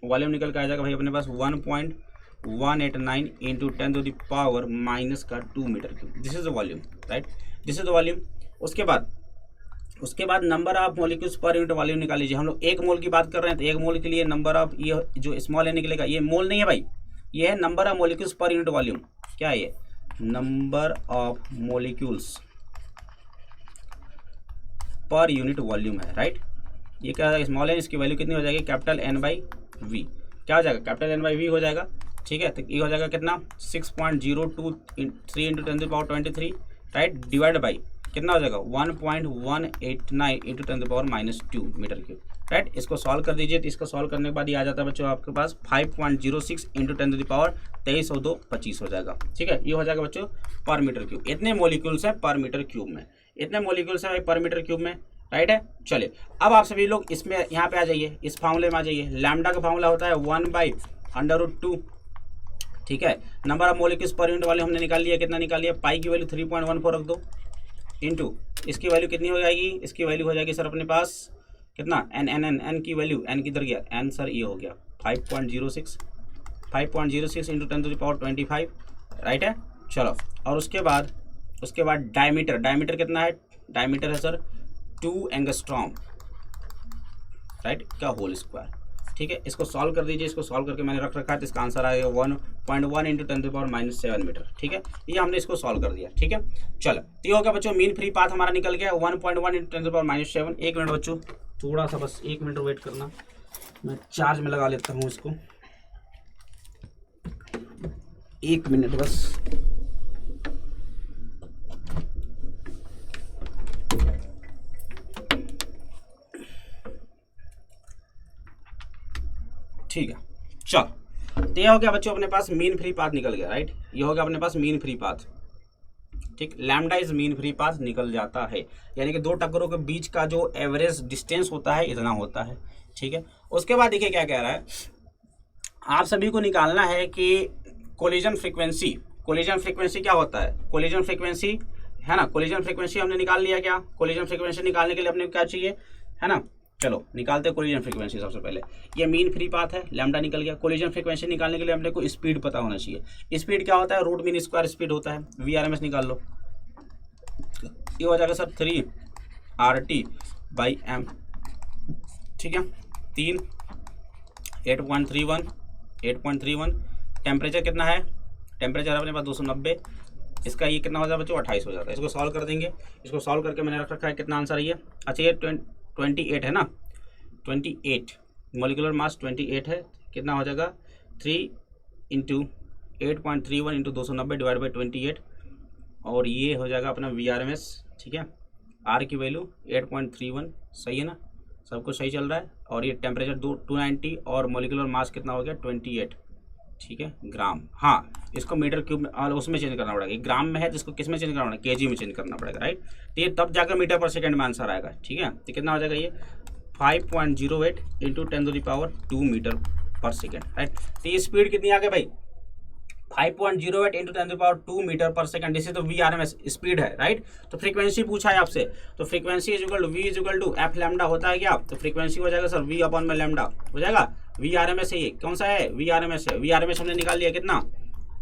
वॉल्यूम निकल के आ जाएगा भाई अपने पास 1.189 into 10⁻⁻² metre cube. This is the volume, right, this is the volume. उसके बाद number of molecules per unit volume निकाल लीजिए। हम लोग 1 मोल की बात कर रहे हैं, तो 1 मोल के लिए नंबर ऑफ, ये जो स्मॉल है निकलेगा, ये मोल नहीं है भाई, ये है number of molecules per unit volume. क्या है ये, number of molecules per unit volume है, राइट। ये क्या है, स्मॉल है, इसकी वैल्यू कितनी हो जाएगी, कैपिटल N/V। क्या हो जाएगा, कैपिटल N/V हो जाएगा। ठीक है, तो ये हो जाएगा कितना 6.023 इंटू 10⁻23, राइट, डिवाइड बाई कितना हो जाएगा 1.189 इंटू 10⁻² मीटर क्यूब। राइट। इसको सॉल्व कर दीजिए, तो इसको सॉल्व करने के बाद ये आ जाता है बच्चों आपके पास 5.06 इंटू 10⁻23 और 2 25 हो जाएगा। ठीक है, ये हो जाएगा बच्चों पर मीटर क्यूब। इतने मॉलिक्यूल्स हैं पर मीटर क्यूब में, इतने मॉलिक्यूल्स हैं भाई पर मीटर क्यूब में, राइट है। चलिए अब आप सभी लोग इसमें यहाँ पे आ जाइए, इस फार्मूले में आ जाइए। लैम्डा का फार्मूला होता है 1/√2। ठीक है, number of molecules per unit वाले हमने निकाल लिया, कितना निकाल लिया, पाई की वैल्यू 3.14 रख दो, इंटू इसकी वैल्यू कितनी हो जाएगी, इसकी वैल्यू हो जाएगी सर अपने पास कितना, एन की वैल्यू, एन किधर गया, एन सर ये हो गया 5.06 इंटू 10⁻25, राइट है। चलो और उसके बाद डायमीटर कितना है, डायमीटर है सर 2 एंगस्ट्रॉम, राइट, का होल स्क्वायर। ठीक है, इसको सॉल्व कर दीजिए, इसको सॉल्व करके मैंने रख रखा है, तो इसका आंसर आएगा 1.1 इंटू 10⁻⁻7 मीटर। ठीक है, ये हमने इसको सॉल्व कर दिया। ठीक है, चलो तो ये हो गया बच्चों, मीन फ्री पाथ हमारा निकल गया 1.1 इंटू 10⁻⁻7। एक मिनट बच्चों, थोड़ा सा बस 1 मिनट वेट करना, मैं चार्ज में लगा लेता हूँ इसको, 1 मिनट बस। ठीक है, चलो तो ये हो गया बच्चों अपने पास मीन फ्री पाथ निकल गया, राइट। ये हो गया अपने पास मीन फ्री पाथ। ठीक, lambda is mean free path निकल जाता है, यानी कि दो टक्करों के बीच का जो एवरेज डिस्टेंस होता है इतना होता है। ठीक है, उसके बाद देखिए क्या कह रहा है, आप सभी को निकालना है कि कोलिजन फ्रीक्वेंसी क्या होता है, कोलिजन फ्रीक्वेंसी है ना, कोलिजन फ्रीक्वेंसी हमने निकाल लिया। क्या कोलिजन फ्रीक्वेंसी निकालने के लिए अपने क्या चाहिए, है ना, चलो निकालते हैं कोलिजन फ्रीक्वेंसी। सबसे पहले ये मीन फ्री पाथ है, लैम्डा निकल गया। कोलिजन फ्रीक्वेंसी निकालने के लिए अपने को स्पीड पता होना चाहिए। स्पीड क्या होता है, रूट मीन स्क्वायर स्पीड होता है, VRMS निकाल लो, ये हो जाएगा सर 3RT/m। ठीक है, 3 8.31। टेम्परेचर कितना है, टेम्परेचर अपने पास 290, इसका ये कितना हो जाता है बच्चों 28 हो जाता है। इसको सॉल्व कर देंगे, इसको सॉल्व करके मैंने रख रखा है, कितना आंसर ये, अच्छा ये 28 है ना, 28 मॉलिक्यूलर मास 28 है, कितना हो जाएगा 3 इंटू 8.31 इंटू 290 डिवाइड बाई 28, और ये हो जाएगा अपना VRMS। ठीक है, R की वैल्यू 8.31, सही है ना, सब कुछ सही चल रहा है। और ये टेम्परेचर 290 और मॉलिक्यूलर मास कितना हो गया 28, ठीक है, ग्राम। हाँ, इसको मीटर क्यूब में उसमें चेंज करना पड़ेगा, ग्राम में है तो इसको किस में चेंज करना पड़ेगा, kg में चेंज करना पड़ेगा, राइट। तो ये तब जाकर मीटर पर सेकंड में आंसर आएगा। ठीक है, तो कितना हो जाएगा ये 5.08 into 10⁻² metre per second, right. तो ये स्पीड कितनी आ गई भाई, 5.08 into 10⁻² metre per second, this is तो VRMS स्पीड है, राइट। तो फ्रीक्वेंसी पूछा है आपसे, तो frequency is equal to V is equal to F lambda होता है क्या, तो फ्रीक्वेंसी हो जाएगा सर V अपॉन में लैम्डा हो जाएगा। VRMS है, ये कौन सा है, VRMS है। VRMS हमने निकाल लिया कितना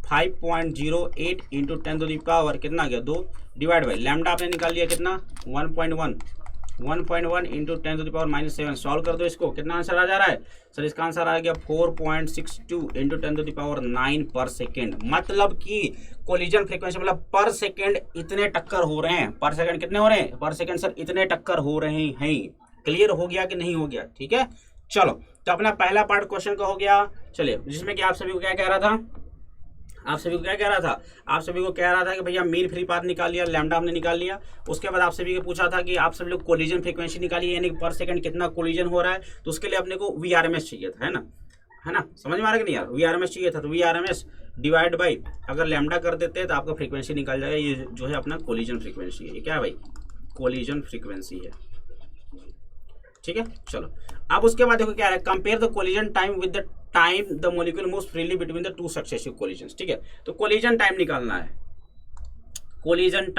5.08 इंटू 10⁻, कितना गया 2 डिवाइड बाई लैम्डा आपने निकाल लिया कितना 1.1 इंटू 10⁻⁻7। सॉल्व कर दो इसको, कितना आंसर आ जा रहा है सर, इसका आंसर आ गया 4.62 इंटू 10⁹ पर सेकेंड। मतलब कि कोलिजन फ्रीक्वेंसी मतलब पर सेकेंड इतने टक्कर हो रहे हैं, पर सेकेंड कितने हो रहे हैं, पर सेकेंड सर इतने टक्कर हो रहे हैं। क्लियर हो गया कि नहीं हो गया, ठीक है। चलो तो अपना पहला पार्ट क्वेश्चन का हो गया। चलिए, जिसमें कि आप सभी को क्या कह रहा था, आप सभी को क्या कह रहा था, आप सभी को कह रहा था कि भैया मीन फ्री पाथ निकाल लिया, लैम्डा हमने निकाल लिया। उसके बाद आप सभी को पूछा था कि आप सभी लोग कोलिजन फ्रीक्वेंसी निकालिए, यानी पर सेकंड कितना कोलिजन हो रहा है। तो उसके लिए अपने को VRMS चाहिए था, है ना, समझ में आ रहा कि नहीं यार, VRMS चाहिए था। तो VRMS डिवाइड बाई अगर लैम्डा कर देते हैं तो आपका फ्रीक्वेंसी निकल जाएगा। ये जो है अपना कोलिजन फ्रीक्वेंसी है, ये क्या है भाई, कोलिजन फ्रीक्वेंसी है, ठीक है। चलो अब उसके बाद देखो क्या है, compare the collision time with the time the molecule moves freely between the two successive collisions. ठीक है, तो कोलिजन टाइम निकालना है। कोलिजन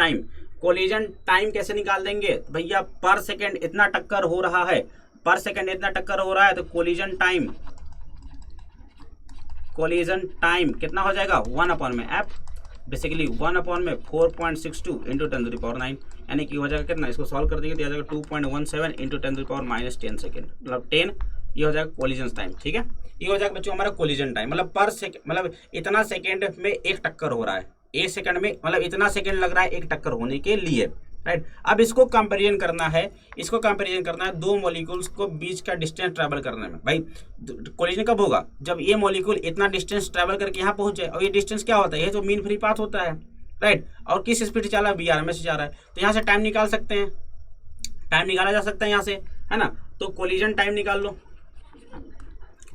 टाइम कैसे निकाल देंगे भैया, पर सेकंड इतना टक्कर हो रहा है, पर सेकंड इतना टक्कर हो रहा है, तो कोलिजन टाइम कितना हो जाएगा 1/f, बेसिकली 1/में 4.62 इंटू 10⁹, यानी कि हो जाएगा कितना, इसको सॉल्व कर देंगे तो आ जाएगा 2.17 इंटू 10⁻−10 सेकेंड, मतलब 10, ये हो जाएगा कोलिजन टाइम। ठीक है, ये हो जाएगा बच्चों हमारा कोलिजन टाइम, मतलब पर सेकंड, मतलब इतना सेकंड में एक टक्कर हो रहा है, एक सेकंड में मतलब इतना सेकंड लग रहा है एक टक्कर होने के लिए, राइट। अब इसको कंपैरिजन करना है, दो मॉलिक्यूल्स को बीच का डिस्टेंस ट्रैवल करने में। भाई कोलिजन कब होगा, जब ये मॉलिक्यूल इतना डिस्टेंस ट्रैवल करके यहाँ पहुंच जाए, और ये डिस्टेंस क्या होता है, ये जो मीन फ्री पाथ होता है, राइट। और किस स्पीड से चला है, VRMS से जा रहा है। तो यहाँ से टाइम निकाल सकते हैं, टाइम निकाला जा सकता है यहाँ से, है ना। तो कोलिजन टाइम निकाल लो,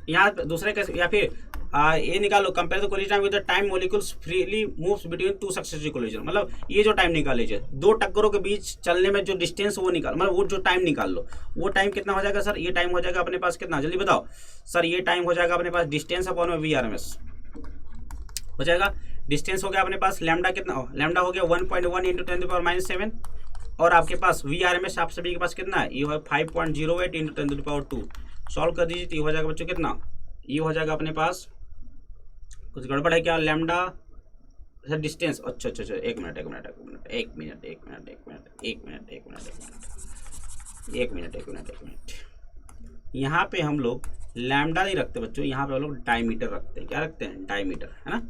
यहाँ दूसरे कैसे, या फिर ये निकाल लो, compare the collision time with the time molecules freely moves between two successive collision. मतलब ये जो टाइम निकाल लीजिए, दो टक्करों के बीच चलने में जो डिस्टेंस वो निकाल, मतलब वो जो टाइम निकाल लो, वो टाइम कितना हो जाएगा सर? ये टाइम हो जाएगा अपने पास कितना, जल्दी बताओ सर। ये टाइम हो जाएगा अपने पास डिस्टेंस अपॉन में VRMS हो जाएगा। डिस्टेंस हो गया अपने पास लैम्डा, कितना लैम्डा हो गया 1.1 इंटू 10⁻⁷ और आपके पास VRMS आप सभी के पास कितना है? ये है 5.08 इंटू 10⁻²। सॉल्व कर दीजिए तो ये हो जाएगा बच्चों कितना? ये हो जाएगा अपने पास, कुछ गड़बड़ है क्या? लैम्डा सर डिस्टेंस, अच्छा, एक मिनट। यहाँ पे हम लोग लैम्डा नहीं रखते बच्चों, यहाँ पे हम लोग डायमीटर रखते हैं। क्या रखते हैं? डायमीटर, है ना।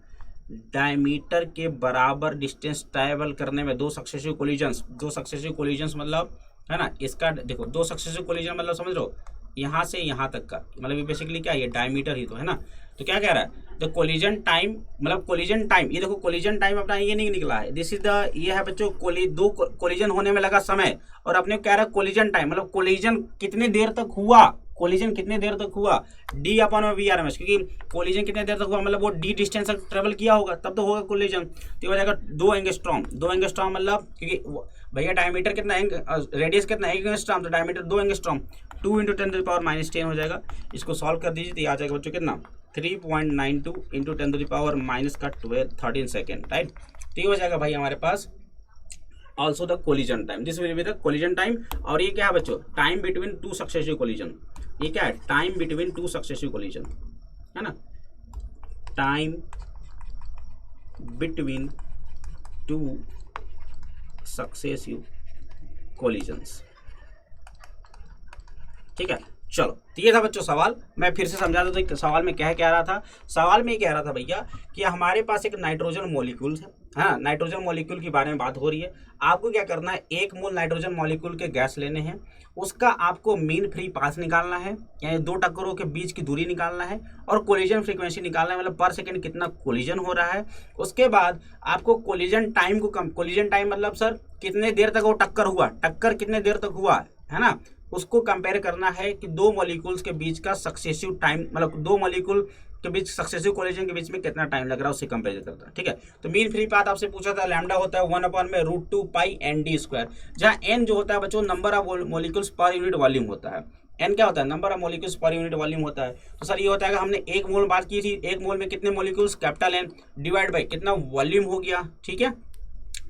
डायमीटर के बराबर डिस्टेंस ट्रैवल करने में दो सक्सेसिव कोलिजन्स मतलब, है ना, इसका देखो दो सक्सेसिव कोलिजन मतलब समझ लो यहाँ से यहाँ तक का, मतलब ये बेसिकली क्या है? ये डायमीटर ही तो है ना। तो क्या कह रहा है? द कोलिजन टाइम, मतलब कोलिजन टाइम, ये देखो कोलिजन टाइम अपना ये नहीं निकला है, दिस इज द, ये है बच्चों दो कोलिजन होने में लगा समय, और अपने कह रहा है कोलिजन टाइम, मतलब कोलिजन कितनी देर तक हुआ, कोलिजन कितने देर तक हुआ, D अपॉन VRMS, क्योंकि कोलिजन कितने देर तक हुआ मतलब वो D डिस्टेंस तक ट्रेवल किया होगा तब तो होगा कोलिजन। तो हो जाएगा 2 एंगस्ट्रॉम, 2 एंगस्ट्रॉम मतलब, क्योंकि भैया डायमीटर कितना, रेडियस कितना, 1 एंगस्ट्रॉम, तो डायमीटर 2 एंगस्ट्रॉम, 2 इंटू 10⁻⁻10 हो जाएगा। इसको सॉल्व कर दीजिए तो आ जाएगा बच्चों कितना? 3.92 इंटू 10⁻⁻13 सेकेंड, राइट। तो ये हो जाएगा भाई हमारे पास also the collision time, this will be the collision time. और ये क्या है बच्चों? Time between two successive collision. ये क्या है? Time between two successive collision, है ना, time between two successive collisions, ठीक है। चलो, तो ये था बच्चों सवाल। मैं फिर से समझा दूं तो सवाल में क्या रहा था? सवाल में ये कह रहा था भैया कि हमारे पास एक नाइट्रोजन मॉलिक्यूल है, हाँ, नाइट्रोजन मॉलिक्यूल के बारे में बात हो रही है। आपको क्या करना है? 1 मोल नाइट्रोजन मॉलिक्यूल के गैस लेने हैं, उसका आपको मीन फ्री पाथ निकालना है, यानी दो टक्करों के बीच की दूरी निकालना है, और कोलिजन फ्रीक्वेंसी निकालना है, मतलब पर सेकंड कितना कोलिजन हो रहा है। उसके बाद आपको कोलिजन टाइम को कोलिजन टाइम मतलब सर कितने देर तक वो टक्कर हुआ, टक्कर कितने देर तक हुआ है ना, उसको कंपेयर करना है कि दो मॉलिक्यूल्स के बीच का सक्सेसिव टाइम, मतलब दो मॉलिक्यूल के बीच सक्सेसिव कोलिजन के बीच में कितना टाइम लग रहा है उससे कंपेयर करता है, ठीक है। तो मीन फ्री पाथ आपसे पूछा था, लैम्डा होता है 1/√2 पाई ND², जहाँ n जो होता है बच्चों number of molecules per unit volume होता है। n क्या होता है? Number of molecules per unit volume होता है। तो सर ये होता है कि हमने 1 मोल बात की थी, 1 मोल में कितने molecules, capital N divide by कितना वॉल्यूम हो गया, ठीक है।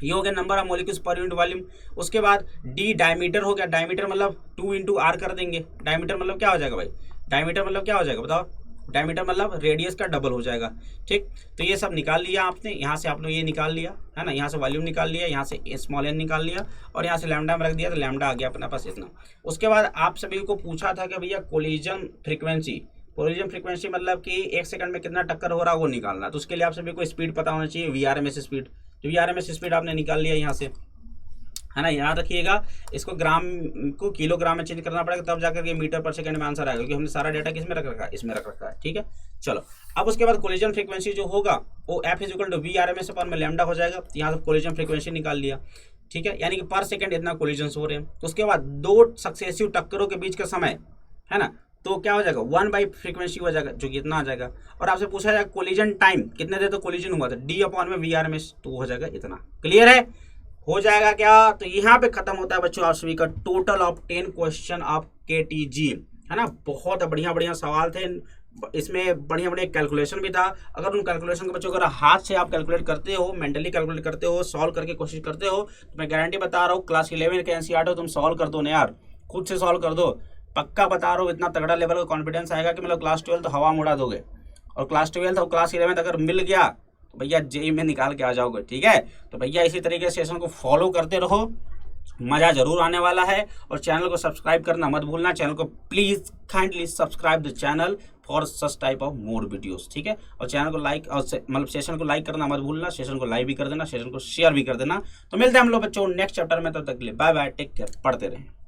ये हो गया number of molecules per unit volume. उसके बाद D डायमीटर हो गया, डायमीटर मतलब 2 इंटू R कर देंगे। डायमीटर मतलब क्या हो जाएगा भाई? डायमीटर मतलब क्या हो जाएगा बताओ? डायमीटर मतलब रेडियस का डबल हो जाएगा, ठीक। तो ये सब निकाल लिया आपने, यहाँ से आप लोग ये निकाल लिया है ना, यहाँ से वॉल्यूम निकाल लिया, यहाँ से स्मॉल n निकाल लिया, और यहाँ से लैम्डा में रख दिया तो लैम्डा आ गया अपने पास इतना। उसके बाद आप सभी को पूछा था कि भैया कोलिजन फ्रीक्वेंसी मतलब कि 1 सेकंड में कितना टक्कर हो रहा है वो निकालना। तो उसके लिए आप सभी को स्पीड पता होना चाहिए, VRMS स्पीड। तो VRMS स्पीड आपने निकाल लिया यहाँ से, है ना। याद रखिएगा इसको ग्राम को किलोग्राम में चेंज करना पड़ेगा, तब जाकर के मीटर पर सेकंड में आंसर आएगा, क्योंकि हमने सारा डेटा किसमें रख रखा है? इसमें रख रखा है, ठीक है। चलो, अब उसके बाद कोलिजन फ्रीक्वेंसी जो होगा वो F = VRMS अपन में लैम्डा हो जाएगा। यहाँ से कोलिजन फ्रीक्वेंसी निकाल लिया, ठीक है, यानी कि पर सेकंड इतना कोलिजन हो रहे हैं। तो उसके बाद दो सक्सेसिव टक्करों के बीच का समय, है ना, तो क्या हो जाएगा? 1 फ्रीक्वेंसी हो जाएगा, जो कि इतना आ जाएगा। और आपसे पूछा जाएगा कोलिजन टाइम कितने देर तो कोलिजन हुआ था, D/VRMS, तो हो जाएगा इतना। क्लियर है? हो जाएगा क्या? तो यहाँ पे खत्म होता है बच्चों आप सभी का total of 10 question of KTG, है ना। बहुत बढ़िया सवाल थे, इसमें बढ़िया कैलकुलेशन भी था। अगर उन कैलकुलेशन को बच्चों अगर हाथ से आप कैलकुलेट करते हो, मेंटली कैलकुलेट करते हो, सॉल्व करके कोशिश करते हो, तो मैं गारंटी बता रहा हूँ क्लास 11 के NCERT हो तुम सॉल्व कर दो ना यार, खुद से सॉल्व कर दो, पक्का बता रहा हूँ। इतना तगड़ा लेवल का कॉन्फिडेंस आएगा कि मतलब क्लास 12 तो हवा में उड़ा दोगे, और क्लास 12 और क्लास 11 अगर मिल गया तो भैया JEE में निकाल के आ जाओगे, ठीक है। तो भैया इसी तरीके से सेशन को फॉलो करते रहो, मज़ा जरूर आने वाला है। और चैनल को सब्सक्राइब करना मत भूलना, चैनल को please kindly subscribe the channel for such type of more videos, ठीक है। और चैनल को लाइक और मतलब सेशन को लाइक करना मत भूलना, सेशन को लाइक भी कर देना, सेशन को शेयर भी कर देना। तो मिलते हैं हम लोग बच्चों नेक्स्ट चैप्टर में, तब तक के लिए बाय बाय, टेक केयर, पढ़ते रहें।